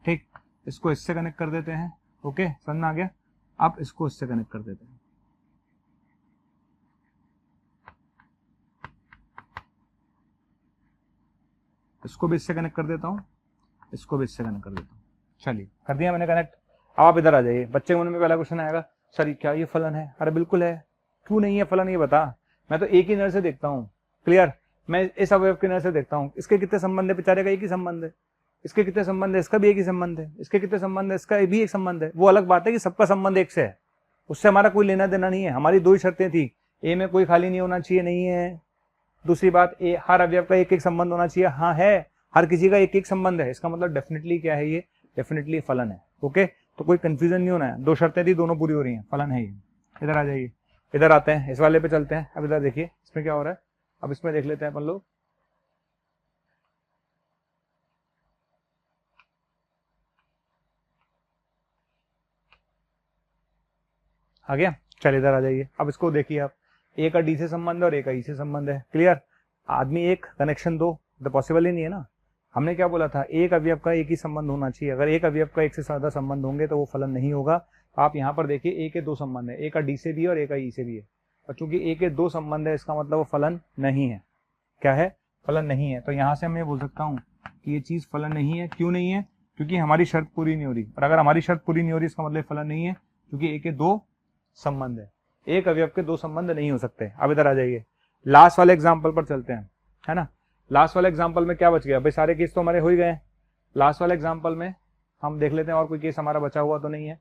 ठीक, इसको इससे कनेक्ट कर देते हैं, ओके, समझ में आ गया। आप इसको इससे कनेक्ट कर देते हैं, इसको भी इससे कनेक्ट कर देता हूं, इसको भी इससे कनेक्ट कर देता हूं, चलिए कर दिया मैंने कनेक्ट। अब आप इधर आ जाइए, बच्चे के मन में पहला क्वेश्चन आएगा, सर क्या ये फलन है, अरे बिल्कुल है, क्यों नहीं है फलन, ये बता, मैं तो एक ही नजर से देखता हूँ। क्लियर, मैं इस अवयव की नजर से देखता हूँ, इसके कितने संबंध है, बेचारे का एक ही संबंध है, इसके कितने संबंध है, इसका भी एक ही संबंध है, इसके कितने संबंध है, इसका भी एक संबंध है। वो अलग बात है कि सबका संबंध एक से है, उससे हमारा कोई लेना देना नहीं है। हमारी दो ही शर्तें थी, ए में कोई खाली नहीं होना चाहिए, नहीं है, दूसरी बात ए हर अवयव का एक एक संबंध होना चाहिए, हाँ है, हर किसी का एक एक संबंध है, इसका मतलब डेफिनेटली क्या है, ये डेफिनेटली फलन है। ओके, तो कोई कंफ्यूजन नहीं होना है, दो शर्तें थी दोनों पूरी हो रही हैं, फलन है ये। इधर आ जाइए, इधर आते हैं, इस वाले पे चलते हैं। अब इधर देखिए इसमें क्या हो रहा है, अब इसमें देख लेते हैं अपन लोग। आ गया, चलिए इधर आ जाइए। अब इसको देखिए आप, ए का डी से संबंध है और ए का ई से संबंध है। क्लियर, आदमी एक कनेक्शन दो, तो पॉसिबल ही नहीं है ना। हमने क्या बोला था, एक अवयव का एक ही संबंध होना चाहिए, अगर एक अवयव का एक से ज्यादा संबंध होंगे तो वो फलन नहीं होगा। आप यहाँ पर देखिए, ए के दो संबंध है, ए का डी से भी और ए का ई से भी है, और चूंकि ए के दो संबंध है इसका मतलब वो फलन नहीं है। क्या है, फलन नहीं है। तो यहाँ से मैं बोल सकता हूँ कि ये चीज फलन नहीं है। क्यों नहीं है, क्योंकि हमारी शर्त पूरी नहीं हो रही, और अगर हमारी शर्त पूरी नहीं हो रही इसका मतलब फलन नहीं है, क्योंकि ए के दो संबंध है, एक अवयव के दो संबंध नहीं हो सकते। अब इधर आ जाइए, लास्ट वाले एग्जाम्पल पर चलते हैं, है ना। लास्ट वाले एग्जाम्पल में क्या बच गया भाई, सारे केस तो हमारे हो ही गए। लास्ट वाले एग्जाम्पल में हम देख लेते हैं और कोई केस हमारा बचा हुआ तो नहीं है।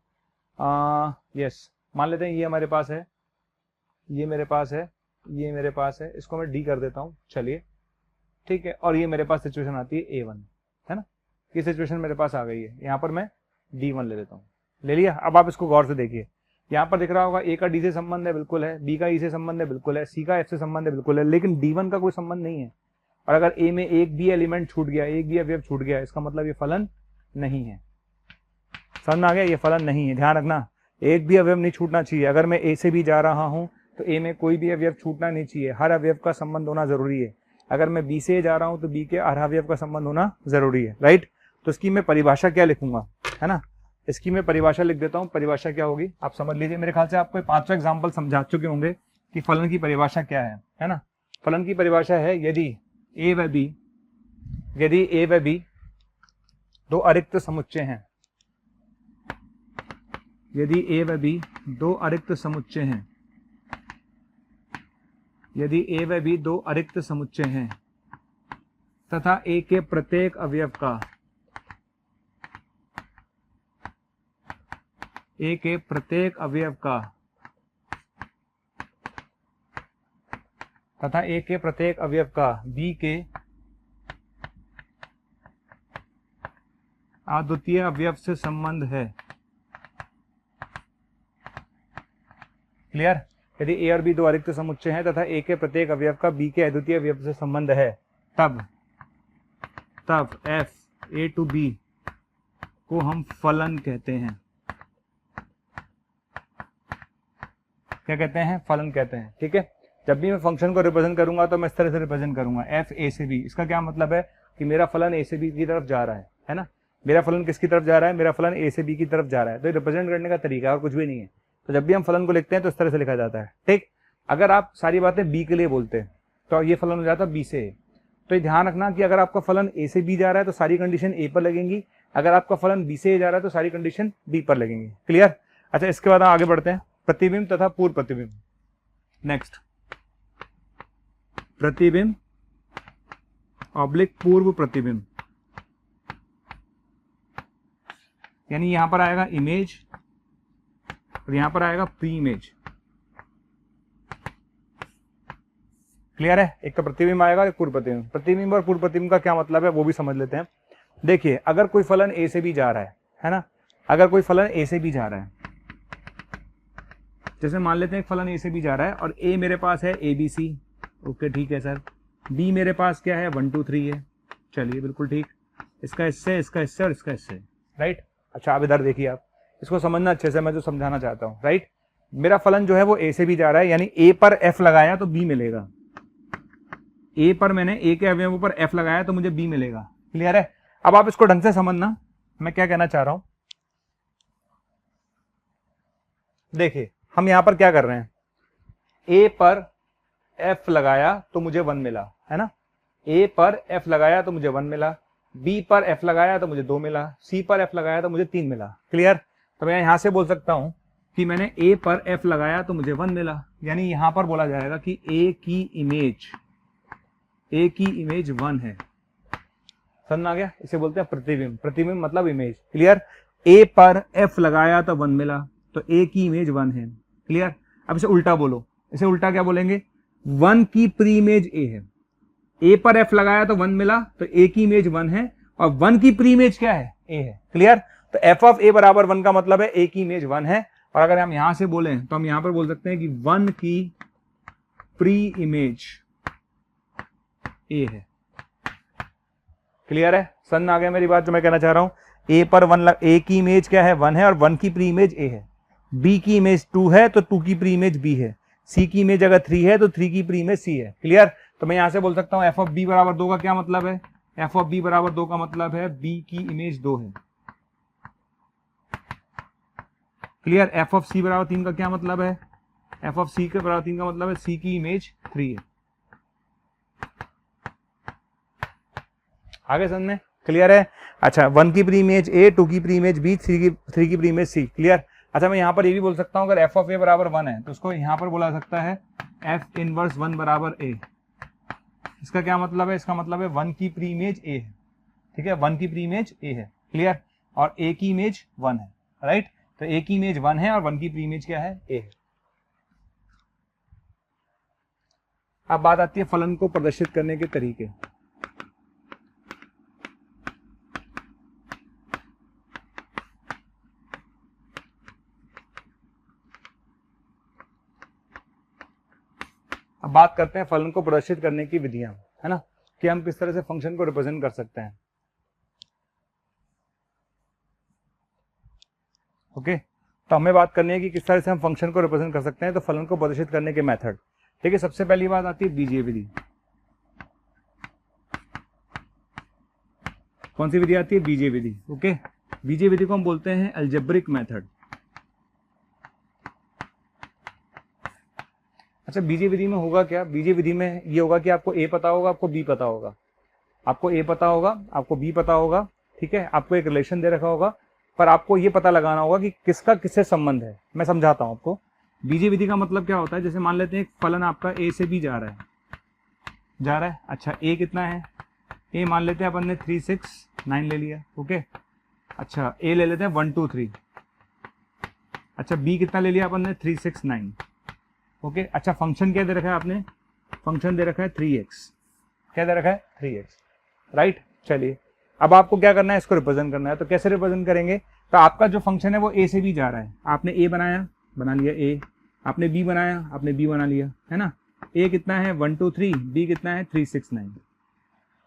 यस, मान लेते हैं ये हमारे पास है, ये मेरे पास है, ये मेरे पास है, इसको मैं डी कर देता हूँ, चलिए ठीक है। और ये मेरे पास सिचुएशन आती है A1, है ना, ये सिचुएशन मेरे पास आ गई है, यहाँ पर मैं D1 ले लेता हूँ। ले लिया। अब आप इसको गौर से देखिए, यहाँ पर दिख रहा होगा ए का डी से संबंध है, बिल्कुल है, बी का ई से संबंध है, बिल्कुल है, सी का एफ से संबंध है, बिल्कुल है, लेकिन D1 का कोई संबंध नहीं है। और अगर ए में एक भी एलिमेंट छूट गया, एक भी अवयव छूट गया, इसका मतलब ये फलन नहीं है। समझ में आ गया? ये फलन नहीं है, ध्यान रखना, एक भी अवयव नहीं छूटना चाहिए। अगर मैं ए से भी जा रहा हूं तो ए में कोई भी अवयव छूटना नहीं चाहिए, हर अवयव का संबंध होना जरूरी है। अगर मैं बी से जा रहा हूं तो बी के हर अवयव का संबंध होना जरूरी है, राइट। तो इसकी मैं परिभाषा क्या लिखूंगा, है ना, इसकी मैं परिभाषा लिख देता हूं। परिभाषा क्या होगी आप समझ लीजिए। मेरे ख्याल से आपको 5 एग्जाम्पल समझा चुके होंगे कि फलन की परिभाषा क्या है ना। फलन की परिभाषा है यदि ए व बी दो अरिक्त समुच्चय हैं, यदि ए व बी दो अरिक्त समुच्चय हैं, यदि ए व बी दो अरिक्त समुच्चय हैं तथा ए के प्रत्येक अवयव का, ए के प्रत्येक अवयव का तथा ए के प्रत्येक अवयव का बी के अद्वितीय अवयव से संबंध है। क्लियर? यदि ए और बी दो अरिक्त समुच्चय हैं तथा ए के प्रत्येक अवयव का बी के अद्वितीय अवयव से संबंध है, तब एफ ए टू बी को हम फलन कहते हैं। क्या कहते हैं? फलन कहते हैं। ठीक है, जब भी मैं फंक्शन को रिप्रेजेंट करूंगा तो मैं इस तरह से रिप्रेजेंट करूंगा, एफ ए से बी। इसका क्या मतलब है कि मेरा फलन ए से बी की तरफ जा रहा है ना। मेरा फलन किसकी तरफ जा रहा है? मेरा फलन ए से बी की तरफ जा रहा है। तो रिप्रेजेंट करने का तरीका और कुछ भी नहीं है। तो जब भी हम फलन को लिखते हैं तो इस तरह से लिखा जाता है। ठीक, अगर आप सारी बातें बी के लिए बोलते हैं तो ये फलन हो जाता है बी से ए। तो ये ध्यान रखना कि अगर आपका फलन ए से बी जा रहा है तो सारी कंडीशन ए पर लगेंगी, अगर आपका फलन बी से ए जा रहा है तो सारी कंडीशन बी पर लगेंगी। क्लियर? अच्छा, इसके बाद हम आगे बढ़ते हैं, प्रतिबिंब तथा पूर्व प्रतिबिंब। नेक्स्ट, प्रतिबिंब ऑब्लिक पूर्व प्रतिबिंब, यानी यहां पर आएगा इमेज और यहां पर आएगा प्री इमेज। क्लियर है? एक तो प्रतिबिंब आएगा, एक पूर्व प्रतिबिंब। प्रतिबिंब और पूर्व प्रतिबिंब का क्या मतलब है वो भी समझ लेते हैं। देखिए, अगर कोई फलन ए से भी जा रहा है ना, अगर कोई फलन ए से भी जा रहा है, जैसे मान लेते हैं एक फलन ए से भी जा रहा है और ए मेरे पास है ए बी सी, ओके ठीक है सर। बी मेरे पास क्या है 1 2 3 है, चलिए बिल्कुल ठीक। इसका इससे, इसका इससे और इसका इससे, राइट। अच्छा, अब इधर देखिए, आप इसको समझना अच्छे से, मैं जो समझाना चाहता हूँ, राइट। मेरा फलन जो है वो ए से भी जा रहा है, यानी ए पर एफ लगाया तो बी मिलेगा। ए पर मैंने ए के अवयवों पर एफ लगाया तो मुझे बी मिलेगा। क्लियर है? अब आप इसको ढंग से समझना, मैं क्या कहना चाह रहा हूं। देखिए, हम यहां पर क्या कर रहे हैं, ए पर एफ लगाया तो मुझे 1 मिला, है ना। ए पर एफ लगाया तो मुझे 1 मिला, बी पर एफ लगाया तो मुझे 2 मिला, सी पर एफ लगाया तो मुझे 3 मिला। क्लियर? तो मैं यहां से बोल सकता हूं कि मैंने ए पर एफ लगाया तो मुझे 1 मिला, यानी यहां पर बोला जाएगा कि ए की इमेज 1 है। समझ आ गया? इसे बोलते हैं प्रतिबिंब। प्रतिबिंब मतलब इमेज। क्लियर? ए पर एफ लगाया तो 1 मिला, तो ए की इमेज 1 है। क्लियर? अब इसे उल्टा बोलो, इसे उल्टा क्या बोलेंगे, 1 की प्री इमेज ए है। ए पर एफ लगाया तो 1 मिला, तो ए की इमेज 1 है, और 1 की प्री इमेज क्या है, ए है। क्लियर? तो एफ ऑफ ए बराबर 1 का मतलब है ए की इमेज 1 है। और अगर हम यहां से बोलें तो हम यहां पर बोल सकते हैं कि 1 की प्री इमेज ए है। क्लियर है? समझ आ गया मेरी बात जो मैं कहना चाह रहा हूं। ए पर 1, ए की इमेज क्या है 1 है, और 1 की प्री इमेज ए है। बी की इमेज 2 है तो 2 की प्री इमेज बी है। सी की इमेज अगर 3 है तो 3 की प्री इमेज सी है। क्लियर? तो मैं यहां से बोल सकता हूं एफ ऑफ बी बराबर 2 का क्या मतलब है, एफ ऑफ बी बराबर 2 का मतलब है बी की इमेज 2 है। क्लियर? एफ ऑफ सी बराबर 3 का क्या मतलब है, एफ ऑफ सी के बराबर 3 का मतलब है सी की इमेज 3 है। आगे समझ में? क्लियर है? अच्छा, 1 की प्री इमेज ए, 2 की प्री इमेज बी, 3 की प्री इमेज सी। क्लियर? अच्छा, मैं यहां पर ये भी बोल सकता हूं अगर एफ ऑफ ए बराबर 1 है तो उसको यहां पर बोला सकता है एफ इनवर्स 1 बराबर ए। इसका क्या मतलब है, इसका मतलब है 1 की प्री इमेज ए है। ठीक है, 1 की प्री इमेज ए है। क्लियर? और ए की इमेज 1 है, राइट। तो ए की इमेज 1 है और 1 की प्री इमेज क्या है, ए है। अब बात आती है फलन को प्रदर्शित करने के तरीके। अब बात करते हैं फलन को प्रदर्शित करने की विधियां, है ना। कि हम किस तरह से फंक्शन को रिप्रेजेंट कर सकते हैं। ओके, तो हमें बात करनी है कि किस तरह से हम फंक्शन को रिप्रेजेंट कर सकते हैं, तो फलन को प्रदर्शित करने के मेथड। ठीक है, सबसे पहली बात आती है बीजीय विधि। कौन सी विधि आती है? बीजीय विधि। ओके, बीजीय विधि को हम बोलते हैं अलजेब्रिक मेथड। अच्छा, बीजीय विधि में होगा क्या? बीजीय विधि में ये होगा कि आपको ए पता होगा, आपको बी पता होगा, आपको ए पता होगा, आपको बी पता होगा। ठीक है, आपको एक रिलेशन दे रखा होगा, पर आपको ये पता लगाना होगा कि किसका किससे संबंध है। मैं समझाता हूं आपको। बीजीय विधि का मतलब क्या होता है? जैसे मान लेते हैं एक फलन आपका ए से बी जा रहा है। अच्छा, ए कितना है? ए मान लेते हैं अपन ने 3 6 9 ले लिया। ओके, अच्छा ए ले लेते हैं 1 2 3। अच्छा, बी कितना ले लिया अपन ने? 3 6 9। ओके, अच्छा फंक्शन क्या दे रखा है आपने? फंक्शन दे रखा है 3x। क्या दे रखा है? 3x। राइट, चलिए अब आपको क्या करना है? इसको रिप्रेजेंट करना है। तो कैसे रिप्रेजेंट करेंगे? तो आपका जो फंक्शन है वो ए से बी जा रहा है। आपने ए बनाया, बना लिया ए, आपने बी बनाया, आपने बी बना लिया, है ना। ए कितना है? 1 2 3, बी कितना है? 3 6 9।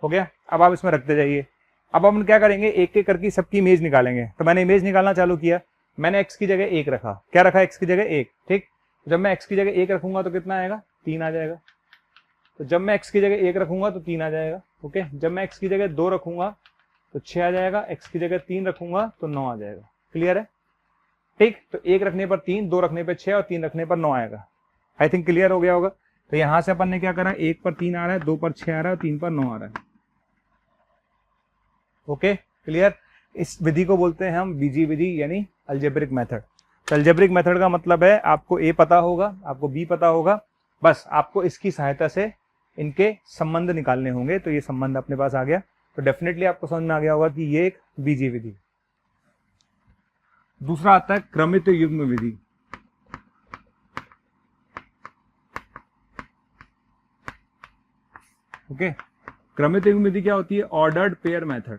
हो गया। अब आप इसमें रखते जाइए। अब हम क्या करेंगे? एक एक करके सबकी इमेज निकालेंगे। तो मैंने इमेज निकालना चालू किया, मैंने x की जगह 1 रखा। क्या रखा? x की जगह 1। ठीक, जब मैं x की जगह 1 रखूंगा तो कितना आएगा? 3 आ जाएगा। तो जब मैं x की जगह 1 रखूंगा तो 3 आ जाएगा। ओके, जब मैं x की जगह 2 रखूंगा तो 6 आ जाएगा। x की जगह 3 रखूंगा तो 9 आ जाएगा। क्लियर है? ठीक, तो 1 रखने पर 3, 2 रखने पर 6 और 3 रखने पर 9 आएगा। आई थिंक क्लियर हो गया होगा। तो यहां से अपन ने क्या करा? 1 पर 3 आ रहा है, 2 पर 6 आ रहा है और 3 पर 9 आ रहा है। Okay, clear. इस विधि को बोलते हैं हम बीजीय विधि, यानी अलजेब्रिक मेथड। तो अलजेब्रिक मेथड का मतलब है आपको ए पता होगा, आपको बी पता होगा, बस आपको इसकी सहायता से इनके संबंध निकालने होंगे। तो ये संबंध अपने पास आ गया, तो डेफिनेटली आपको समझ में आ गया होगा कि ये एक बीजीय विधि। दूसरा आता है क्रमित युग्म विधि। ओके, क्रमित युग्म विधि क्या होती है? Ordered pair method.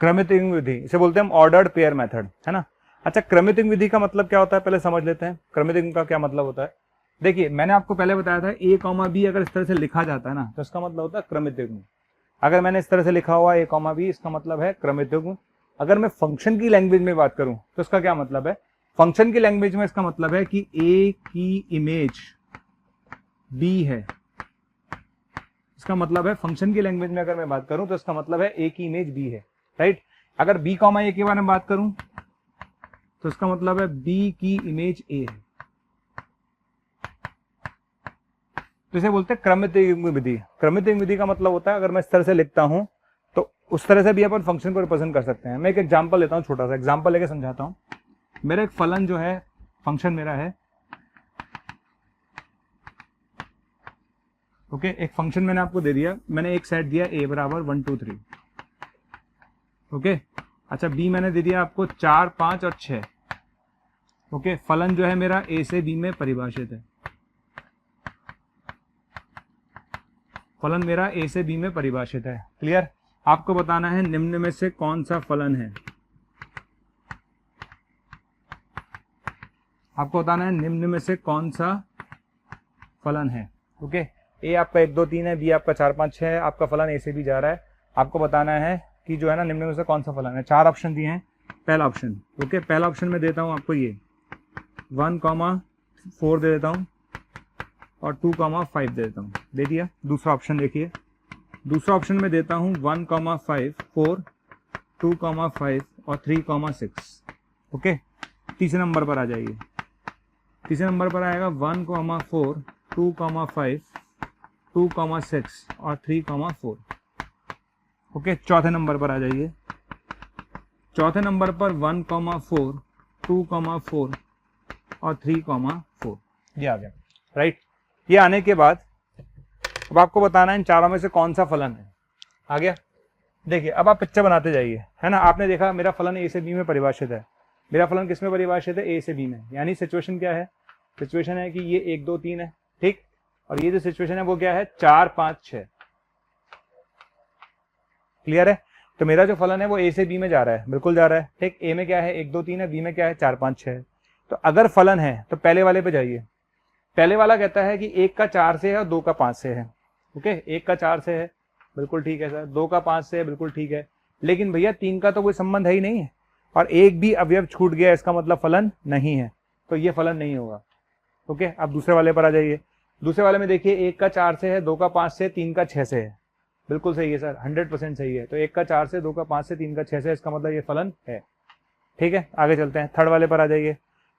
क्रमित युग्म विधि, इसे बोलते हैं हम ऑर्डर्ड पेयर मेथड, है ना। अच्छा, क्रमित युग्म विधि का मतलब क्या होता है पहले समझ लेते हैं। क्रमित युग्म का क्या मतलब होता है? देखिए, मैंने आपको पहले बताया था ए कॉमा बी अगर इस तरह से लिखा जाता है ना, तो इसका मतलब होता है क्रमित युग्म। अगर मैंने इस तरह से लिखा हुआ ए कॉमा बी, इसका मतलब है क्रमित युग्म। अगर मैं फंक्शन की लैंग्वेज में बात करूं तो इसका क्या मतलब है? फंक्शन की लैंग्वेज में इसका मतलब है कि ए की इमेज बी है। इसका मतलब है फंक्शन की लैंग्वेज में अगर मैं बात करूं तो इसका मतलब है ए की इमेज बी है। राइट, अगर बी कॉमा ए के बारे में बात करूं तो इसका मतलब है बी की इमेज ए है। तो इसे बोलते हैं क्रमित युग्म विधि। क्रमित युग्म विधि का मतलब होता है अगर मैं इस तरह से लिखता हूं तो उस तरह से भी अपन फंक्शन को रिप्रेजेंट कर सकते हैं। मैं एक एग्जांपल लेता हूं, छोटा सा एग्जांपल लेके समझाता हूं। मेरा एक फलन जो है, फंक्शन मेरा है, ओके, एक फंक्शन मैंने आपको दे दिया, मैंने एक सेट दिया a बराबर 1 2 3। ओके, अच्छा b मैंने दे दिया आपको 4 5 और 6। ओके, फलन जो है मेरा a से b में परिभाषित है। फलन मेरा a से b में परिभाषित है। क्लियर? आपको बताना है निम्न में से कौन सा फलन है। आपको बताना है निम्न में से कौन सा फलन है। ओके, ए आपका 1 2 3 है, बी आपका 4 5 6 है, आपका फलन ए से बी जा रहा है। आपको बताना है कि जो है ना निम्न में से कौन सा फलन है। 4 ऑप्शन दिए हैं। पहला ऑप्शन, ओके, पहला ऑप्शन में देता हूं आपको ये 1,4 दे देता हूं और 2,5 दे देता हूं। दे दिया। दूसरा ऑप्शन देखिए, दूसरा ऑप्शन में देता हूं 1,5 4 2,5 और 3,6। ओके, तीसरे नंबर पर आ जाइए। तीसरे नंबर पर आएगा 1,4 2,5 2,6 और 3,4। ओके, चौथे नंबर पर आ जाइए। चौथे नंबर पर 1,4 2,4 और 3,4 ये आ गया। राइट, ये आने के बाद अब आपको बताना है इन चारों में से कौन सा फलन है। आ गया? देखिए, अब आप पिक्चर बनाते जाइए, है ना। आपने देखा मेरा फलन ए से बी में परिभाषित है। मेरा फलन किस में परिभाषित है? ए से बी में। यानी सिचुएशन क्या है? सिचुएशन है कि ये 1 2 3 है, ठीक, और ये जो सिचुएशन है वो क्या है? 4 5 6। क्लियर है? तो मेरा जो फलन है वो ए से बी में जा रहा है, बिल्कुल जा रहा है, ठीक। ए में क्या है? 1 2 3 है, बी में क्या है? 4 5 6 है। तो अगर फलन है तो पहले वाले पे जाइए। पहले वाला कहता है कि 1 का 4 से है और 2 का 5 से है। ओके, 1 का 4 से है, बिल्कुल ठीक है सर। 2 का 5 से है, बिल्कुल ठीक है। लेकिन भैया 3 का तो कोई संबंध है ही नहीं है, और एक भी अवयव छूट गया, इसका मतलब फलन नहीं है, तो ये फलन नहीं होगा। ओके, अब दूसरे वाले पर आ जाइए। दूसरे वाले में देखिए 1 का 4 से है, 2 का 5 से, 3 का 6 से है। बिल्कुल सही है सर, 100% सही है। तो 1 का 4 से, 2 का 5 से, 3 का 6 से, इसका मतलब ये फलन है। ठीक है, आगे चलते हैं, थर्ड वाले पर आ जाइए।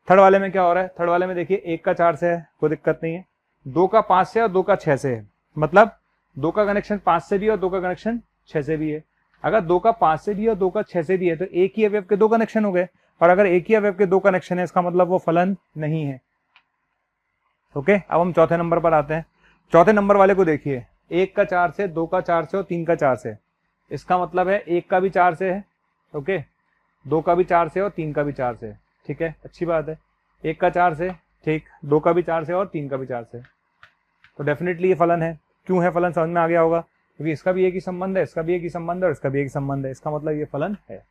थर्ड वाले में क्या हो रहा है? थर्ड वाले में देखिए 1 का 4 से है, कोई दिक्कत नहीं है। 2 का 5 से और 2 का 6 से है, मतलब 2 का कनेक्शन 5 से भी और 2 का कनेक्शन 6 से भी है। अगर 2 का 5 से भी और 2 का 6 से भी है तो एक ही अवयव के 2 कनेक्शन हो गए, और अगर एक ही अवयव के 2 कनेक्शन है, इसका मतलब वो फलन नहीं है। ओके, अब हम चौथे नंबर पर आते हैं। चौथे नंबर वाले को देखिए, 1 का 4 से, 2 का 4 से और 3 का 4 से, इसका मतलब है 1 का भी 4 से है, ओके, 2 का भी 4 से और 3 का भी 4 से। ठीक है, अच्छी बात है। 1 का 4 से, ठीक, 2 का भी 4 से और 3 का भी 4 से, तो डेफिनेटली ये फलन है। क्यों है फलन, समझ में आ गया होगा, क्योंकि इसका भी एक ही संबंध है, इसका भी एक ही संबंध है और इसका भी एक ही संबंध है, इसका मतलब ये फलन है।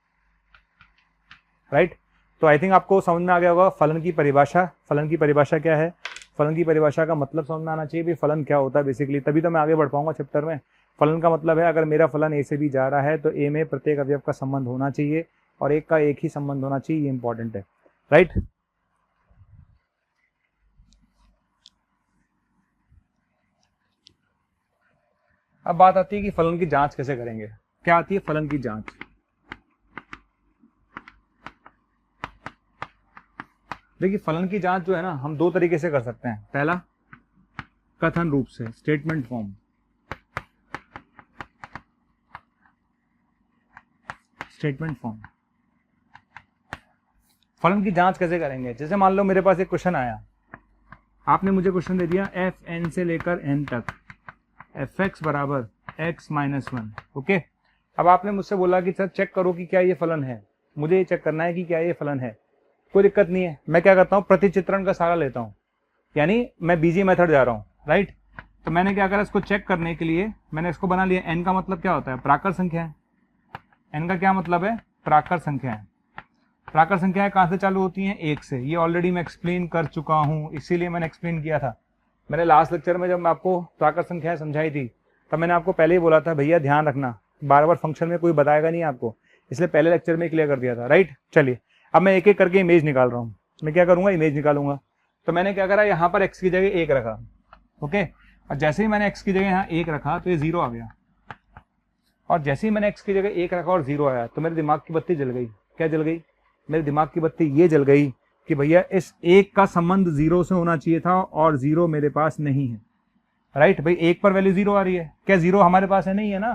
राइट, तो आई थिंक आपको समझ में आ गया होगा फलन की परिभाषा। फलन की परिभाषा क्या है, फलन की परिभाषा का मतलब समझ में आना चाहिए भी फलन क्या होता है बेसिकली, तभी तो मैं आगे बढ़ पाऊंगा चैप्टर में। फलन का मतलब है अगर मेरा फलन ए से बी जा रहा है तो ए में प्रत्येक अवयव का संबंध होना चाहिए और एक का एक ही संबंध होना चाहिए, ये इंपॉर्टेंट है। राइट, अब बात आती है कि फलन की जांच कैसे करेंगे। क्या आती है फलन की जांच? देखिए फलन की जांच जो है ना, हम दो तरीके से कर सकते हैं। पहला कथन रूप से, स्टेटमेंट फॉर्म। स्टेटमेंट फॉर्म फलन की जांच कैसे करेंगे? जैसे मान लो मेरे पास एक क्वेश्चन आया, आपने मुझे क्वेश्चन दे दिया एफ एन से लेकर एन तक एफ एक्स बराबर एक्स माइनस 1। ओके, अब आपने मुझसे बोला कि सर चेक करो कि क्या ये फलन है, मुझे ये चेक करना है कि क्या ये फलन है। कोई दिक्कत नहीं है, मैं क्या करता हूँ, प्रतिचित्रण का सहारा लेता हूँ, यानी मैं बीजी मेथड जा रहा हूँ। राइट, तो मैंने क्या करा, इसको चेक करने के लिए मैंने इसको बना लिया। एन का मतलब क्या होता है? प्राकर संख्या है। एन का क्या मतलब है? प्राकर संख्या है। प्राकर संख्याएं कहाँ से चालू होती हैं? 1 से। ये ऑलरेडी मैं एक्सप्लेन कर चुका हूँ, इसीलिए मैंने एक्सप्लेन किया था। मैंने लास्ट लेक्चर में जब मैं आपको प्राकर संख्याएं समझाई थी तब मैंने आपको पहले ही बोला था भैया ध्यान रखना, बार बार फंक्शन में कोई बताएगा नहीं आपको, इसलिए पहले लेक्चर में क्लियर कर दिया था। राइट, चलिए अब मैं एक एक करके इमेज निकाल रहा हूँ। मैं क्या करूंगा, इमेज निकालूंगा। तो मैंने क्या करा, यहाँ पर एक्स की जगह 1 रखा। ओके, और जैसे ही मैंने एक्स की जगह यहाँ 1 रखा तो ये 0 आ गया, और जैसे ही मैंने एक्स की जगह 1 रखा और 0 आया तो मेरे दिमाग की बत्ती जल गई। क्या जल गई? मेरे दिमाग की बत्ती ये जल गई कि भैया इस 1 का संबंध 0 से होना चाहिए था और 0 मेरे पास नहीं है। राइट भाई, 1 पर वैल्यू 0 आ रही है, क्या 0 हमारे पास है? नहीं है ना,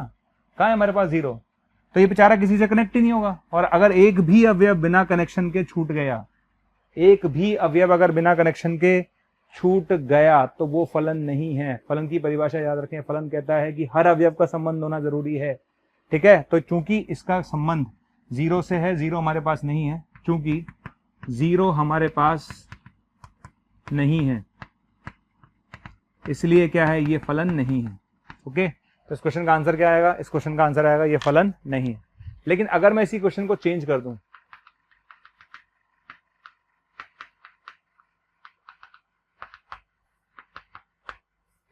कहाँ है हमारे पास 0? तो ये बेचारा किसी से कनेक्ट ही नहीं होगा। और अगर एक भी अवयव बिना कनेक्शन के छूट गया, एक भी अवयव अगर बिना कनेक्शन के छूट गया तो वो फलन नहीं है। फलन की परिभाषा याद रखें, फलन कहता है कि हर अवयव का संबंध होना जरूरी है। ठीक है, तो चूंकि इसका संबंध 0 से है, 0 हमारे पास नहीं है, चूंकि 0 हमारे पास नहीं है इसलिए क्या है, ये फलन नहीं है। ओके, तो इस क्वेश्चन का आंसर क्या आएगा? इस क्वेश्चन का आंसर आएगा ये फलन नहीं है। लेकिन अगर मैं इसी क्वेश्चन को चेंज कर दूं,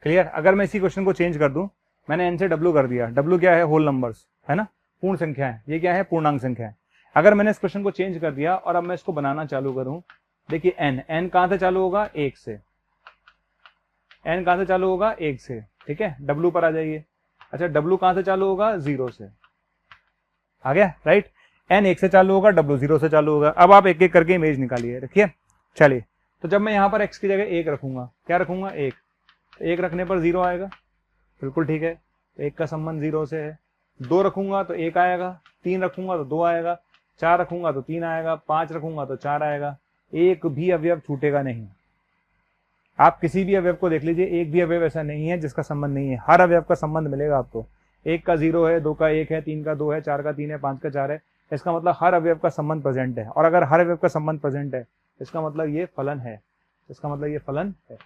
क्लियर, अगर मैं इसी क्वेश्चन को चेंज कर दूं, मैंने एन से डब्ल्यू कर दिया। डब्ल्यू क्या है? होल नंबर्स, है ना, पूर्ण संख्या है। ये क्या है? पूर्णांक संख्या है। अगर मैंने इस क्वेश्चन को चेंज कर दिया और अब मैं इसको बनाना चालू करूं, देखिए एन, एन कहां से चालू होगा? 1 से। एन कहां से चालू होगा? 1 से। ठीक है, डब्ल्यू पर आ जाइए। अच्छा, डब्ल्यू कहां से चालू होगा? 0 से। आ गया? राइट, एन 1 से चालू होगा, डब्ल्यू 0 से चालू होगा। अब आप एक एक करके इमेज निकालिए। रखिए, चलिए, तो जब मैं यहां पर एक्स की जगह 1 रखूंगा, क्या रखूंगा? 1। तो 1 रखने पर 0 आएगा, बिल्कुल ठीक है, तो 1 का संबंध 0 से है। 2 रखूंगा तो 1 आएगा, 3 रखूंगा तो 2 आएगा, 4 रखूंगा तो 3 आएगा, 5 रखूंगा तो 4 आएगा। एक भी अवयव छूटेगा नहीं। आप किसी भी अवयव को देख लीजिए, एक भी अवयव ऐसा नहीं है जिसका संबंध नहीं है, हर अवयव का संबंध मिलेगा आपको। 1 का 0 है, 2 का 1 है, 3 का 2 है, 4 का 3 है, 5 का 4 है, इसका मतलब हर अवयव का संबंध प्रेजेंट है। और अगर हर अवयव का संबंध प्रेजेंट है इसका मतलब ये फलन है, इसका मतलब ये फलन है।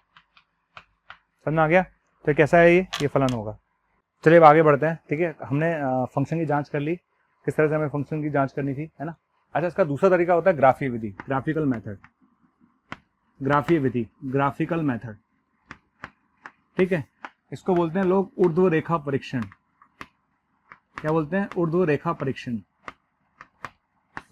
समझ में आ गया? तो कैसा है ये फलन होगा। चलिए अब आगे बढ़ते हैं। ठीक है, हमने फंक्शन की जांच कर ली, किस तरह से हमें फंक्शन की जांच करनी थी, है ना। अच्छा, इसका दूसरा तरीका होता है ग्राफीय विधि, ग्राफिकल मेथड। ग्राफीय विधि, ग्राफिकल मेथड, ठीक है। इसको बोलते हैं लोग ऊर्ध्व रेखा परीक्षण। क्या बोलते हैं? ऊर्ध्व रेखा परीक्षण,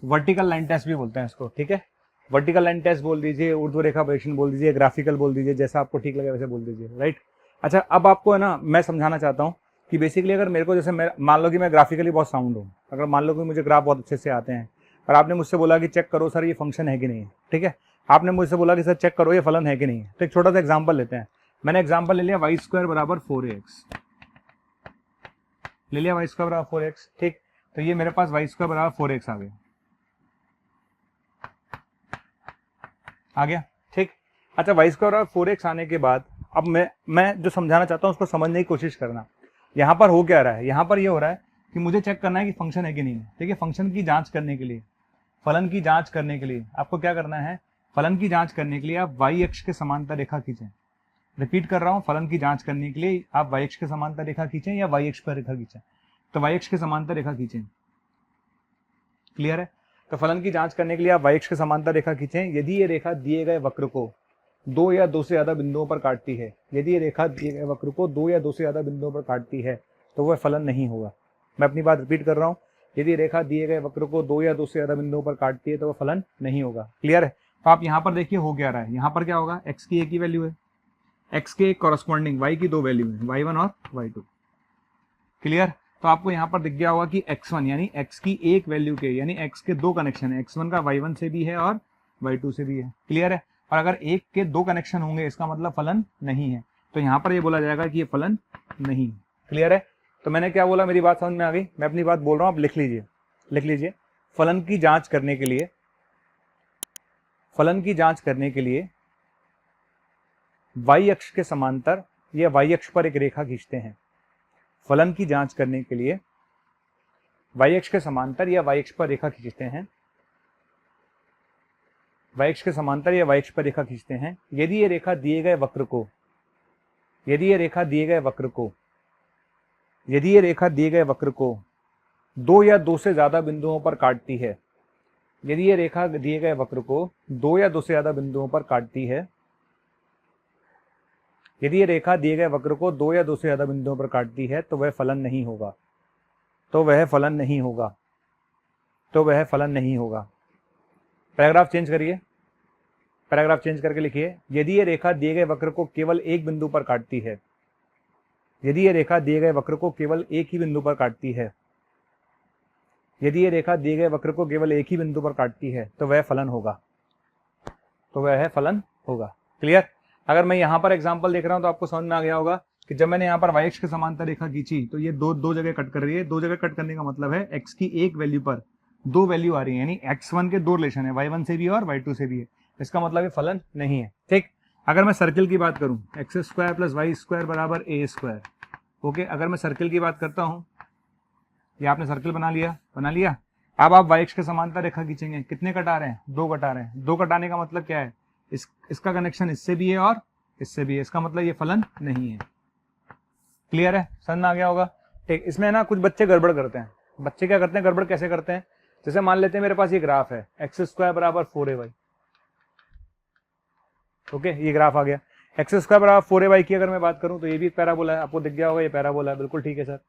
वर्टिकल लाइन टेस्ट भी बोलते हैं इसको, ठीक है। वर्टिकल लाइन टेस्ट बोल दीजिए, ऊर्ध्व रेखा परीक्षण बोल दीजिए, ग्राफिकल बोल दीजिए, जैसा आपको ठीक लगे वैसे बोल दीजिए, राइट। अच्छा, अब आपको है ना मैं समझाना चाहता हूँ कि बेसिकली अगर मेरे को जैसे मान लो कि मैं ग्राफिकली बहुत साउंड हूँ, अगर मान लो कि मुझे ग्राफ बहुत अच्छे से आते हैं और आपने मुझसे बोला कि चेक करो सर ये फंक्शन है कि नहीं है, ठीक है। आपने मुझसे बोला कि सर चेक करो ये फलन है कि नहीं है, तो एक छोटा सा एग्जाम्पल लेते हैं। मैंने एग्जाम्पल ले लिया y² बराबर 4x, ले लिया y² बराबर 4x, ठीक। तो ये मेरे पास y² बराबर 4x आ गया, ठीक। अच्छा, y² बराबर 4x आने के बाद अब मैं जो समझाना चाहता हूँ उसको समझने की कोशिश करना। यहाँ पर हो क्या रहा है? यहाँ पर ये हो रहा है कि मुझे चेक करना है कि फंक्शन है कि नहीं है, ठीक है। फंक्शन की जांच करने के लिए, फलन की जांच करने के लिए आपको क्या करना है? फलन की जांच करने के लिए आप y अक्ष के समांतर रेखा खींचें। रिपीट कर रहा हूँ, फलन की जांच करने के लिए आप y अक्ष के समांतर रेखा खींचें या y अक्ष पर रेखा खींचें। तो y अक्ष के समांतर रेखा खींचें, क्लियर है। तो फलन की जांच करने के लिए आप y अक्ष के समांतर रेखा खींचें। यदि ये रेखा दिए गए वक्र को दो या दो से ज्यादा बिंदुओं पर काटती है, यदि ये रेखा दिए गए वक्र को दो या दो से ज्यादा बिंदुओं पर काटती है तो वह फलन नहीं होगा। मैं अपनी बात रिपीट कर रहा हूँ, यदि रेखा दिए गए वक्र को दो या दो से ज्यादा बिंदुओं पर काटती है तो वह फलन नहीं होगा, क्लियर है। तो आप यहाँ पर देखिए हो क्या रहा है, यहाँ पर क्या होगा? x की एक ही वैल्यू है, x के कॉरस्पॉन्डिंग y की दो वैल्यू है, y1 और y2, क्लियर। तो आपको यहाँ पर दिख गया होगा कि x1 यानी x की एक वैल्यू के यानी x के दो कनेक्शन है, x1 का y1 से भी है और y2 से भी है, क्लियर है। और अगर एक के दो कनेक्शन होंगे इसका मतलब फलन नहीं है, तो यहाँ पर ये बोला जाएगा कि ये फलन नहीं, क्लियर है। तो मैंने क्या बोला, मेरी बात समझ में आ गई? मैं अपनी बात बोल रहा हूँ, आप लिख लीजिए, लिख लीजिए। फलन की जांच करने के लिए, फलन की जांच करने के लिए y अक्ष के समांतर या y अक्ष पर एक रेखा खींचते हैं। फलन की जांच करने के लिए y अक्ष के समांतर या y अक्ष पर रेखा खींचते हैं, y अक्ष के समांतर या y अक्ष पर रेखा खींचते हैं। यदि ये रेखा दिए गए वक्र को, यदि ये रेखा दिए गए वक्र को, यदि ये रेखा दिए गए वक्र को दो या दो से ज्यादा बिंदुओं पर काटती है, यदि ये रेखा दिए गए वक्र को दो या दो से ज्यादा बिंदुओं पर काटती है, यदि ये रेखा दिए गए वक्र को दो या दो से ज्यादा बिंदुओं पर काटती है तो वह फलन नहीं होगा, तो वह फलन नहीं होगा, तो वह फलन नहीं होगा। पैराग्राफ चेंज करिए, पैराग्राफ चेंज करके लिखिए, यदि ये रेखा दिए गए वक्र को केवल एक बिंदु पर काटती है, यदि ये रेखा दिए गए वक्र को केवल एक ही बिंदु पर काटती है, यदि ये रेखा दिए गए वक्र को केवल एक ही बिंदु पर काटती है तो वह फलन होगा, तो वह फलन होगा, क्लियर। अगर मैं यहाँ पर एग्जांपल देख रहा हूँ तो आपको समझ में आ गया होगा कि जब मैंने यहाँ पर y अक्ष के समांतर रेखा खींची तो ये दो जगह कट कर रही है। दो जगह कट करने का मतलब है x की एक वैल्यू पर दो वैल्यू आ रही है, यानी x1 के दो रिलेशन है, y1 से भी और y2 से भी है, इसका मतलब ये फलन नहीं है, ठीक। अगर मैं सर्किल की बात करूं, x² + y² बराबर a², ओके। अगर मैं सर्किल की बात करता हूं, ये आपने सर्किल बना लिया, बना लिया। अब आप y अक्ष के समांतर रेखा खींचेंगे, कितने कट आ रहे हैं? दो कट आ रहे हैं। दो कट आने का मतलब क्या है? इसका कनेक्शन इससे भी है और इससे भी है, इसका मतलब ये फलन नहीं है, क्लियर है, समझ में आ गया होगा, ठीक। इसमें ना कुछ बच्चे गड़बड़ करते हैं। बच्चे क्या करते हैं, गड़बड़ कैसे करते हैं? जैसे मान लेते हैं मेरे पास ये ग्राफ है x² बराबर 4ay, ओके, ये ग्राफ आ गया। x² बराबर 4ay की अगर मैं बात करूं तो ये भी एक पैराबोला है, आपको दिख गया होगा ये पैराबोला है, बिल्कुल ठीक है सर,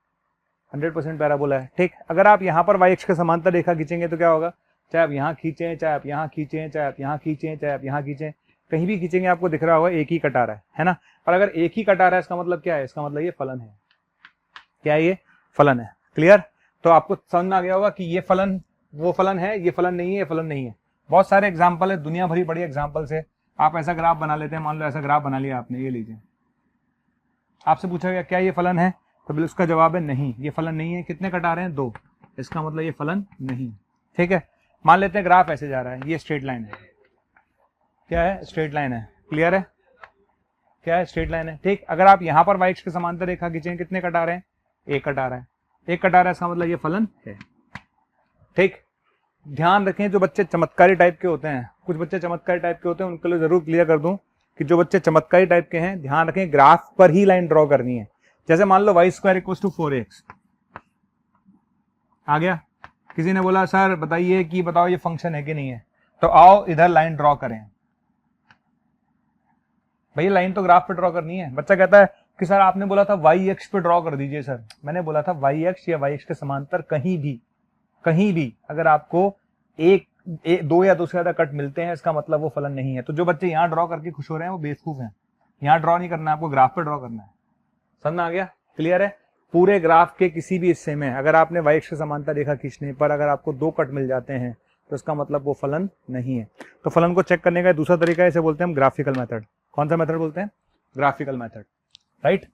100% पैराबोला है, ठीक। अगर आप यहाँ पर y अक्ष के समांतर रेखा खींचेंगे तो क्या होगा? चाहे आप यहाँ खींचें, चाहे आप यहाँ खींचें, चाहे आप यहाँ खींचें, चाहे आप यहाँ खींचें, कहीं भी खींचेंगे आपको दिख रहा होगा एक ही कट आ रहा है ना। और अगर एक ही कट आ रहा है इसका मतलब क्या है? इसका मतलब ये फलन है, क्या है? ये फलन है, क्लियर। तो आपको समझ में आ गया होगा कि ये फलन वो फलन है, ये फलन नहीं है, ये फलन नहीं है। बहुत सारे एग्जाम्पल है, दुनिया भरी बड़ी एग्जाम्पल से आप ऐसा ग्राफ बना लेते हैं। मान लो ऐसा ग्राफ बना लिया आपने, ये लीजिए, आपसे पूछा गया क्या ये फलन है, तो बिल्कुल उसका जवाब है नहीं, ये फलन नहीं है। कितने कट आ रहे हैं? दो, इसका मतलब ये फलन नहीं, ठीक है। मान लेते हैं ग्राफ ऐसे जा रहा है, ये स्ट्रेट लाइन है, क्या है? स्ट्रेट लाइन है, क्लियर है, क्या है? स्ट्रेट लाइन है, ठीक। अगर आप यहाँ पर y अक्ष के समांतर रेखा खींचें, कितने कट आ रहे हैं? एक कट आ रहा है, एक कट आ रहा है, इसका मतलब ये फलन है, ठीक। ध्यान रखें, जो बच्चे चमत्कारी टाइप के होते हैं, कुछ बच्चे चमत्कारी टाइप के होते हैं, उनके लिए जरूर क्लियर कर दूं कि जो बच्चे चमत्कारी टाइप के हैं, ध्यान रखें ग्राफ पर ही लाइन ड्रॉ करनी है। जैसे मान लो y² = 4x आ गया। किसी ने बोला सर बताइए कि बताओ ये फंक्शन है कि नहीं है, तो आओ इधर लाइन ड्रॉ करें, भैया लाइन तो ग्राफ पे ड्रॉ करनी है। बच्चा कहता है कि सर आपने बोला था वाई एक्स पे ड्रॉ कर दीजिए। सर मैंने बोला था वाई एक्स या वाई एक्स के समांतर कहीं भी अगर आपको दो या दो से ज्यादा कट मिलते हैं, इसका मतलब वो फलन नहीं है। तो जो बच्चे यहाँ ड्रॉ करके खुश हो रहे हैं वो बेवकूफ हैं। यहाँ ड्रॉ नहीं करना है, आपको ग्राफ पे ड्रॉ करना है। समझ में आ गया? क्लियर है? पूरे ग्राफ के किसी भी हिस्से में अगर आपने वाई एक्स के समांतर रेखा खींचने पर अगर आपको दो कट मिल जाते हैं तो इसका मतलब वो फलन नहीं है। तो फलन को चेक करने का दूसरा तरीका है, इसे बोलते हैं हम ग्राफिकल मेथड। कौन सा मेथड बोलते हैं? Graphical method, right.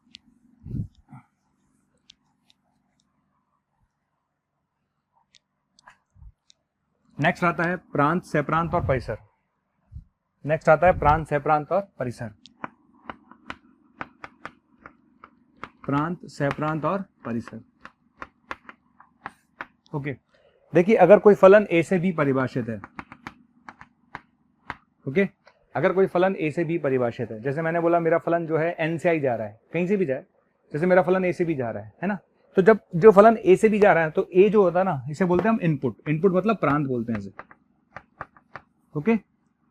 नेक्स्ट आता है प्रांत, सह-प्रांत और परिसर। नेक्स्ट आता है प्रांत, सह-प्रांत और परिसर। प्रांत, सह-प्रांत और परिसर। ओके, देखिए अगर कोई फलन ए से बी परिभाषित है, ओके, अगर कोई फलन ए से बी परिभाषित है, जैसे मैंने बोला मेरा फलन जो है एन से आई जा रहा है, कहीं से भी जाए, जैसे मेरा फलन ए से बी जा रहा है ना, तो जब जो फलन ए से बी जा रहा है तो ए जो होता है ना, इसे बोलते हैं हम इनपुट। इनपुट मतलब प्रांत बोलते हैं इसे, ओके।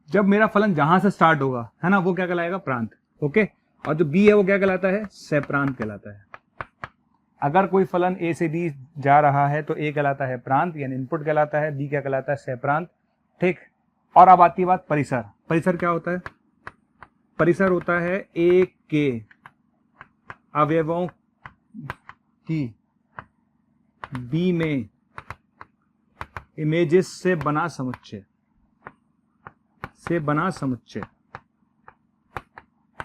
जब मेरा फलन जहां से स्टार्ट होगा है ना, वो क्या कहलाएगा? प्रांत, ओके। और जो बी है वो क्या कहलाता है? सह-प्रांत कहलाता है। अगर कोई फलन ए से बी जा रहा है तो ए कहलाता है प्रांत यानी इनपुट कहलाता है, बी क्या कहलाता है? सह-प्रांत, ठीक। और अब आती है बात परिसर। परिसर क्या होता है? परिसर होता है ए के अवयवों की बी में इमेजेस से बना समुच्चय,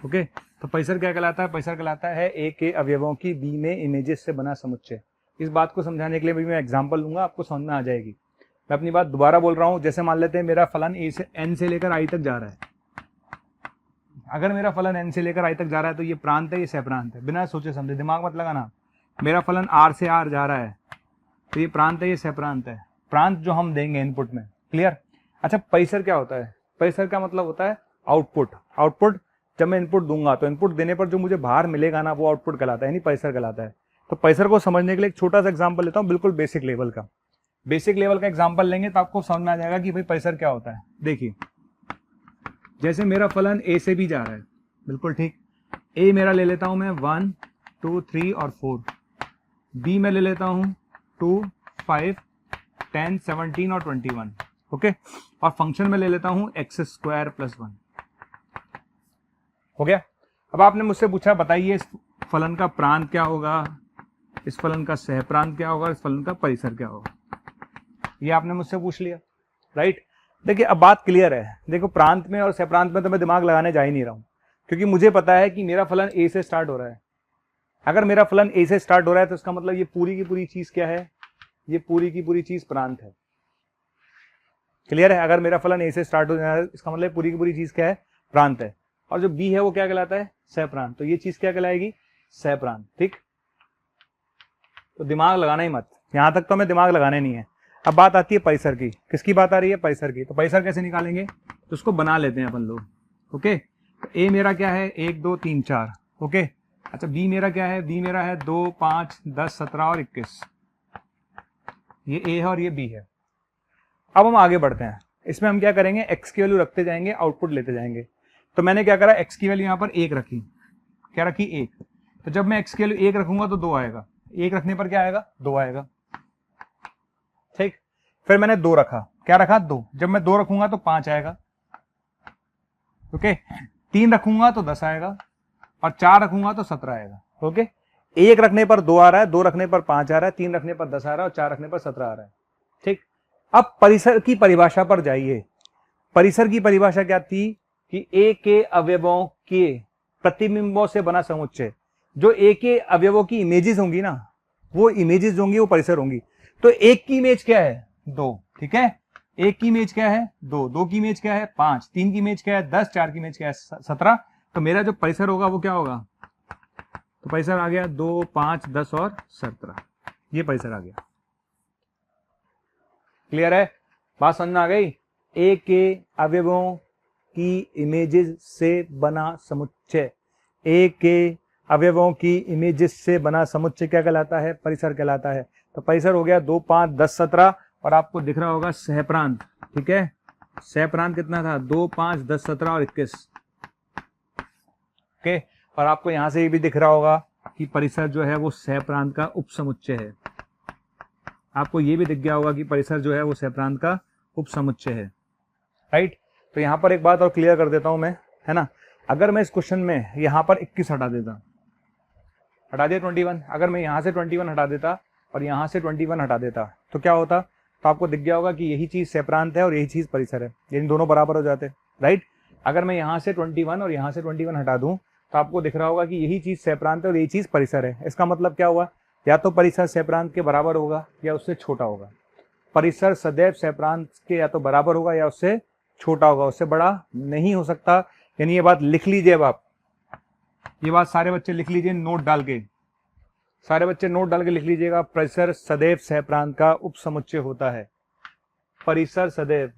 ओके। तो परिसर क्या कहलाता है? परिसर कहलाता है ए के अवयवों की बी में इमेजेस से बना समुच्चय। इस बात को समझाने के लिए भी मैं एग्जांपल लूंगा, आपको समझ में आ जाएगी। मैं अपनी बात दोबारा बोल रहा हूं। जैसे मान लेते हैं मेरा फलन ए से एन से लेकर आई तक जा रहा है। अगर मेरा फलन एन से लेकर आई तक जा रहा है तो ये प्रांत है, ये सह-प्रांत है। बिना सोचे समझे, दिमाग मत लगाना। मेरा फलन आर से आर जा रहा है तो ये प्रांत है, ये सह-प्रांत है। प्रांत जो हम देंगे इनपुट में, क्लियर। अच्छा, परिसर क्या होता है? परिसर का मतलब होता है आउटपुट। आउटपुट जब मैं इनपुट दूंगा तो इनपुट देने पर जो मुझे बाहर मिलेगा ना, वो आउटपुट कहलाता है, यानी परिसर कहलाता है। तो परिसर को समझने के लिए एक छोटा सा एग्जांपल लेता हूँ, बिल्कुल बेसिक लेवल का। बेसिक लेवल का एग्जांपल लेंगे तो आपको समझ में आ जाएगा कि भाई परिसर क्या होता है। देखिए, जैसे मेरा फलन ए से बी जा रहा है, बिल्कुल ठीक। ए मेरा ले लेता हूं मैं 1, 2, 3 और 4। बी में ले लेता हूं 2, 5, 10, 17 और 21, ओके। और फंक्शन में ले लेता हूं x² + 1। हो गया। अब आपने मुझसे पूछा बताइए इस फलन का प्रांत क्या होगा, इस फलन का सह-प्रांत क्या होगा, इस फलन का परिसर क्या होगा। ये आपने मुझसे पूछ लिया, राइट। देखिए अब बात क्लियर है। देखो प्रांत में और सह-प्रांत में तो मैं दिमाग लगाने जा ही नहीं रहा हूं, क्योंकि मुझे पता है कि मेरा फलन ए से स्टार्ट हो रहा है। अगर मेरा फलन ए से स्टार्ट हो रहा है तो इसका मतलब ये पूरी की पूरी चीज क्या है? ये पूरी की पूरी चीज प्रांत है। क्लियर है? अगर मेरा फलन ए से स्टार्ट हो रहा है इसका मतलब पूरी की पूरी चीज क्या है? प्रांत है। और जो बी है वो क्या कहलाता है? सह-प्रांत। तो ये चीज क्या कहलाएगी? सह-प्रांत, ठीक। तो दिमाग लगाना ही मत, यहां तक तो हमें दिमाग लगाने नहीं है। अब बात आती है परिसर की। किसकी बात आ रही है? परिसर की। तो परिसर कैसे निकालेंगे? तो उसको बना लेते हैं अपन लोग, ओके। तो ए मेरा क्या है? 1, 2, 3, 4, ओके। अच्छा, बी मेरा क्या है? बी मेरा है 2, 5, 10, 17 और 21। ये ए है और ये बी है। अब हम आगे बढ़ते हैं। इसमें हम क्या करेंगे? एक्स की वैल्यू रखते जाएंगे, आउटपुट लेते जाएंगे। तो मैंने क्या करा? एक्स की वैल्यू यहाँ पर 1 रखी। क्या रखी? 1। तो जब मैं एक्स की वैल्यू 1 रखूंगा तो 2 आएगा। 1 रखने पर क्या आएगा? 2 आएगा, ठीक। फिर मैंने 2 रखा। क्या रखा? 2। जब मैं 2 रखूंगा तो 5 आएगा, ओके। 3 रखूंगा तो 10 आएगा और 4 रखूंगा तो 17 आएगा, ओके। 1 रखने पर 2 आ रहा है, 2 रखने पर 5 आ रहा है, 3 रखने पर 10 आ रहा है और 4 रखने पर 17 आ रहा है, ठीक। अब परिसर की परिभाषा पर जाइए। परिसर की परिभाषा क्या थी? कि ए के अवयवों के प्रतिबिंबों से बना समुच्चय। जो ए के अवयवों की इमेजेस होंगी ना, वो इमेजेस होंगी, वो परिसर होंगी। तो एक की इमेज क्या है? 2, ठीक है। एक की इमेज क्या है? 2, 2 की इमेज क्या है? 5, 3 की इमेज क्या है? 10, 4 की इमेज क्या है? 17। तो मेरा जो परिसर होगा वो क्या होगा? तो परिसर आ गया 2, 5, 10 और 17। ये परिसर आ गया। क्लियर है? बात समझ में आ गई? ए के अवयवों की इमेजेस से बना समुच्चय। ए के अवयवों की इमेजेस से बना समुच्चय क्या कहलाता है? परिसर कहलाता है। तो परिसर हो गया 2, 5, 10, 17 और आपको दिख रहा होगा सह-प्रांत, ठीक है। सह-प्रांत कितना था? 2, 5, 10, 17 और 21। ओके। और आपको यहाँ से ये भी दिख रहा होगा कि परिसर जो है वो सह प्रांत का उपसमुच्चय है। आपको ये भी दिख गया होगा कि परिसर जो है वो सह प्रांत का उपसमुच्चय है, राइट। तो यहाँ पर एक बात और क्लियर कर देता हूँ मैं, है ना। अगर मैं इस क्वेश्चन में यहाँ पर 21 हटा देता, हटा दिया 21, अगर मैं यहाँ से 21 हटा देता और यहाँ से 21 हटा देता तो क्या होता, तो आपको दिख गया होगा कि यही चीज सह प्रांत है और यही चीज परिसर है, यानी दोनों बराबर हो जाते, राइट। अगर मैं यहाँ से 21 और यहाँ से 21 हटा दूं तो आपको दिख रहा होगा कि यही चीज सह प्रांत है और यही चीज परिसर है। इसका मतलब क्या हुआ, या तो परिसर सह प्रांत के बराबर होगा या उससे छोटा होगा। परिसर सदैव सह प्रांत के या तो बराबर होगा या उससे छोटा होगा, उससे बड़ा नहीं हो सकता। यानी ये बात लिख लीजिए, अब आप ये बात सारे बच्चे लिख लीजिए, नोट डाल के, सारे बच्चे नोट डाल के लिख लीजिएगा। परिसर सदैव सह प्रांत का उपसमुच्चय होता है। परिसर सदैव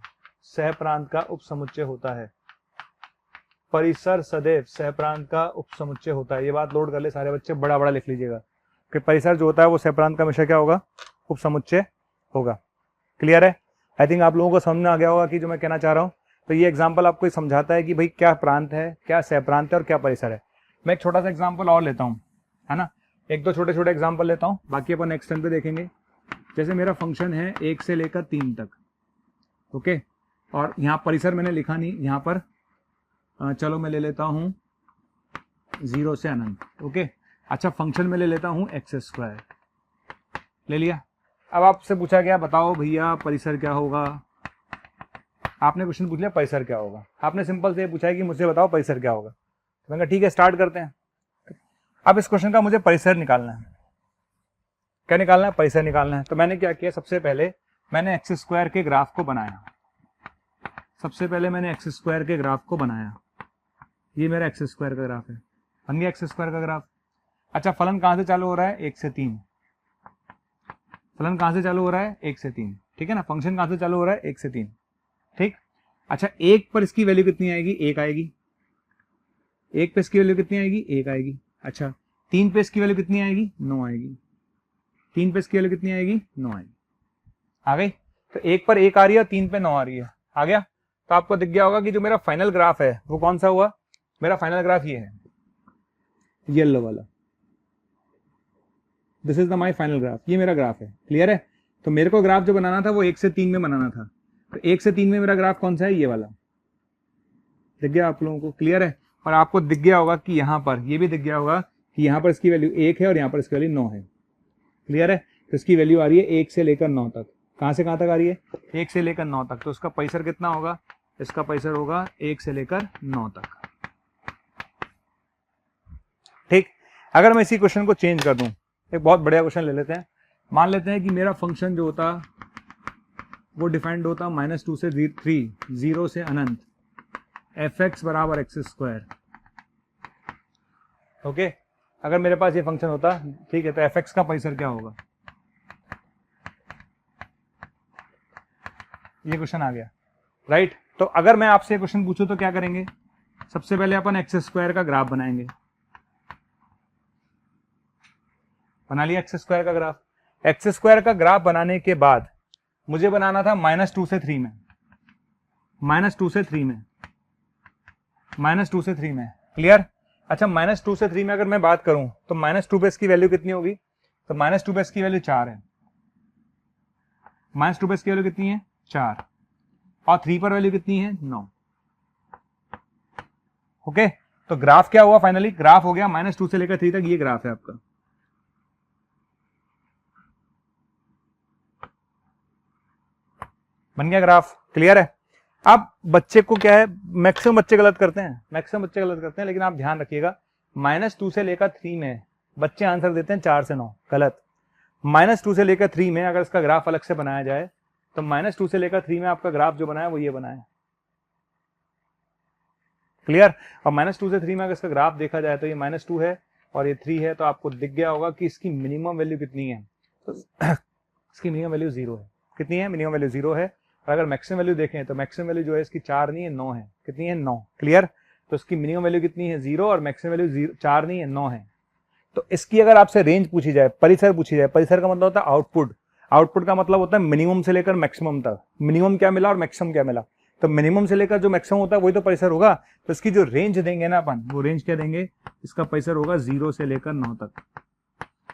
सह प्रांत का उपसमुच्चय होता है। परिसर सदैव सह प्रांत का उपसमुच्चय होता है। ये बात लोड कर ले सारे बच्चे, बड़ा बड़ा लिख लीजिएगा कि परिसर जो होता है वो सह प्रांत का हमेशा क्या होगा, उपसमुच्चय होगा। क्लियर है? आई थिंक आप लोगों को समझ में आ गया होगा कि जो मैं कहना चाह रहा हूँ। तो ये एग्जाम्पल आपको समझाता है कि भाई क्या प्रांत है, क्या सह प्रांत है और क्या परिसर है। मैं एक छोटा सा एग्जाम्पल और लेता हूँ, है ना, एक दो छोटे छोटे एग्जाम्पल लेता हूँ, बाकी अपन नेक्स्ट टाइम पे देखेंगे। जैसे मेरा फंक्शन है 1 से लेकर 3 तक, ओके, और यहाँ परिसर मैंने लिखा नहीं, यहाँ पर चलो मैं ले लेता हूँ 0 से अनंत, ओके। अच्छा, फंक्शन में ले लेता हूँ x², ले लिया। अब आपसे पूछा गया बताओ भैया परिसर क्या होगा। आपने क्वेश्चन पूछ लिया परिसर क्या होगा, आपने सिंपल से पूछा है कि मुझे बताओ परिसर क्या होगा। तो मैंने कहा ठीक है, स्टार्ट करते हैं। अब इस क्वेश्चन का मुझे परिसर निकालना है। क्या निकालना है? परिसर निकालना है। तो मैंने क्या किया, सबसे पहले मैंने x² के ग्राफ को बनाया। सबसे पहले मैंने x² के ग्राफ को बनाया। ये मेरा x² का ग्राफ है, बन गया x² का ग्राफ। अच्छा, फलन कहां से चालू हो रहा है? 1 से 3। फलन कहां से चालू हो रहा है? 1 से 3, ठीक है ना। फंक्शन कहां से चालू हो रहा है? 1 से 3, ठीक। अच्छा, 1 पर इसकी वैल्यू कितनी आएगी? 1 आएगी। 1 पे इसकी वैल्यू कितनी आएगी? 1 आएगी। अच्छा, 3 पे इसकी वैल्यू कितनी आएगी? 9 आएगी। 3 पे इसकी वैल्यू कितनी आएगी? 9 आएगी। आ गई? तो 1 पर 1 आ रही है और 3 पे 9 आ रही है। आ गया? तो आपको दिख गया होगा कि जो मेरा फाइनल ग्राफ है वो कौन सा हुआ। मेरा फाइनल ग्राफ ये है, येलो वाला। This is the my final graph, ये मेरा ग्राफ है। क्लियर है? तो मेरे को ग्राफ जो बनाना था वो 1 से 3 में बनाना था। तो 1 से 3 में मेरा ग्राफ कौन सा है? ये वाला। दिख गया आप लोगों को? क्लियर है? और आपको दिख गया होगा कि यहाँ पर ये भी दिख गया होगा कि यहाँ पर इसकी वैल्यू 1 है और यहाँ पर इसकी वैल्यू 9 है। क्लियर है? तो इसकी वैल्यू आ रही है 1 से लेकर 9 तक। कहाँ से कहाँ तक आ रही है? 1 से लेकर 9 तक। तो उसका परिसर कितना होगा? इसका परिसर होगा 1 से लेकर 9 तक। ठीक। अगर मैं इसी क्वेश्चन को चेंज कर दूं, एक बहुत बढ़िया क्वेश्चन ले लेते हैं। मान लेते हैं कि मेरा फंक्शन जो होता वो डिफाइंड होता -2 से 3, 0 से अनंत, fx बराबर x²। ओके, अगर मेरे पास ये फंक्शन होता, ठीक है, तो fx का परिसर क्या होगा? ये क्वेश्चन आ गया, राइट। तो अगर मैं आपसे क्वेश्चन पूछूं तो क्या करेंगे? सबसे पहले अपन x² का ग्राफ बनाएंगे। बना लिया x² का ग्राफ। x² का ग्राफ बनाने के बाद मुझे बनाना था -2 से 3 में, -2 से 3 में, -2 से 3 में। क्लियर? अच्छा, -2 से 3 में अगर मैं बात करूं तो -2 पे इसकी वैल्यू कितनी होगी? तो -2 पे इसकी वैल्यू 4 है। -2 पे इसकी वैल्यू कितनी है? 4। और 3 पर वैल्यू कितनी है? 9। ओके, तो ग्राफ क्या हुआ फाइनली? ग्राफ हो गया -2 से लेकर 3 तक, ये ग्राफ है आपका। बन गया ग्राफ। क्लियर है? अब बच्चे को क्या है, मैक्सिमम बच्चे गलत करते हैं, मैक्सिमम बच्चे गलत करते हैं, लेकिन आप ध्यान रखिएगा -2 से लेकर 3 में बच्चे आंसर देते हैं 4 से 9, गलत। -2 से लेकर 3 में अगर इसका ग्राफ अलग से बनाया जाए तो -2 से लेकर 3 में आपका ग्राफ जो बनाया वो ये बनाया। क्लियर? और -2 से 3 में अगर इसका ग्राफ देखा जाए तो ये -2 है और ये 3 है। तो आपको दिख गया होगा कि इसकी मिनिमम वैल्यू कितनी है? तो इसकी मिनिमम वैल्यू 0 है। कितनी है? मिनिमम वैल्यू 0 है। और अगर मैक्सिमम वैल्यू देखें तो मैक्सिमम वैल्यू जो है इसकी 4 नहीं है, 9 है। कितनी है? 9। क्लियर? तो इसकी मिनिमम वैल्यू कितनी है? 0, और मैक्सिमम वैल्यू 4 नहीं है, 9 है। तो इसकी अगर आपसे रेंज पूछी जाए, परिसर पूछी जाए, परिसर का मतलब होता है आउटपुट। आउटपुट का मतलब होता है मिनिमम से लेकर मैक्सिमम तक। मिनिमम क्या मिला और मैक्सिमम क्या मिला। तो मिनिमम से लेकर जो मैक्सिमम होता है वही तो पैसर होगा। तो इसकी जो रेंज देंगे ना अपन, वो रेंज क्या देंगे, इसका पैसर होगा 0 से लेकर 9 तक।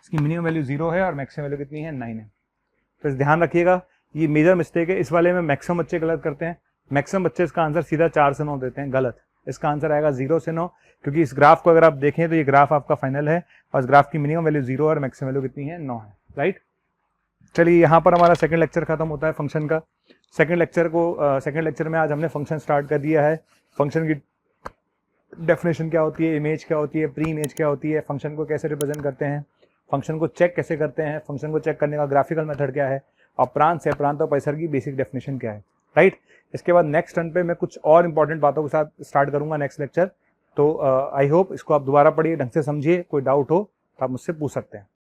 इसकी मिनिमम वैल्यू 0 है और मैक्सिमम वैल्यू कितनी है, 9 है। तो ध्यान रखिएगा, ये मेजर मिस्टेक है। इस वाले में मैक्सिमम बच्चे गलत करते हैं। मैक्सिमम बच्चे इसका आंसर सीधा 4 से 9 देते हैं, गलत। इसका आंसर आएगा 0 से 9, क्योंकि इस ग्राफ को अगर आप देखें तो ये ग्राफ आपका फाइनल है और इस ग्राफ की मिनिमम वैल्यू 0 और मैक्सिमम वैल्यू कितनी है, 9 है, राइट। चलिए यहाँ पर हमारा सेकंड लेक्चर खत्म होता है फंक्शन का। सेकंड लेक्चर में आज हमने फंक्शन स्टार्ट कर दिया है। फंक्शन की डेफिनेशन क्या होती है, इमेज क्या होती है, प्री इमेज क्या होती है, फंक्शन को कैसे रिप्रेजेंट करते हैं, फंक्शन को चेक कैसे करते हैं, फंक्शन को चेक करने का ग्राफिकल मेथड क्या है, और प्रांत और पैसर की बेसिक डेफिनेशन क्या है, राइट। इसके बाद नेक्स्ट टर्न पे मैं कुछ और इंपॉर्टेंट बातों के साथ स्टार्ट करूंगा नेक्स्ट लेक्चर। तो आई होप इसको आप दोबारा पढ़िए, ढंग से समझिए, कोई डाउट हो तो आप मुझसे पूछ सकते हैं।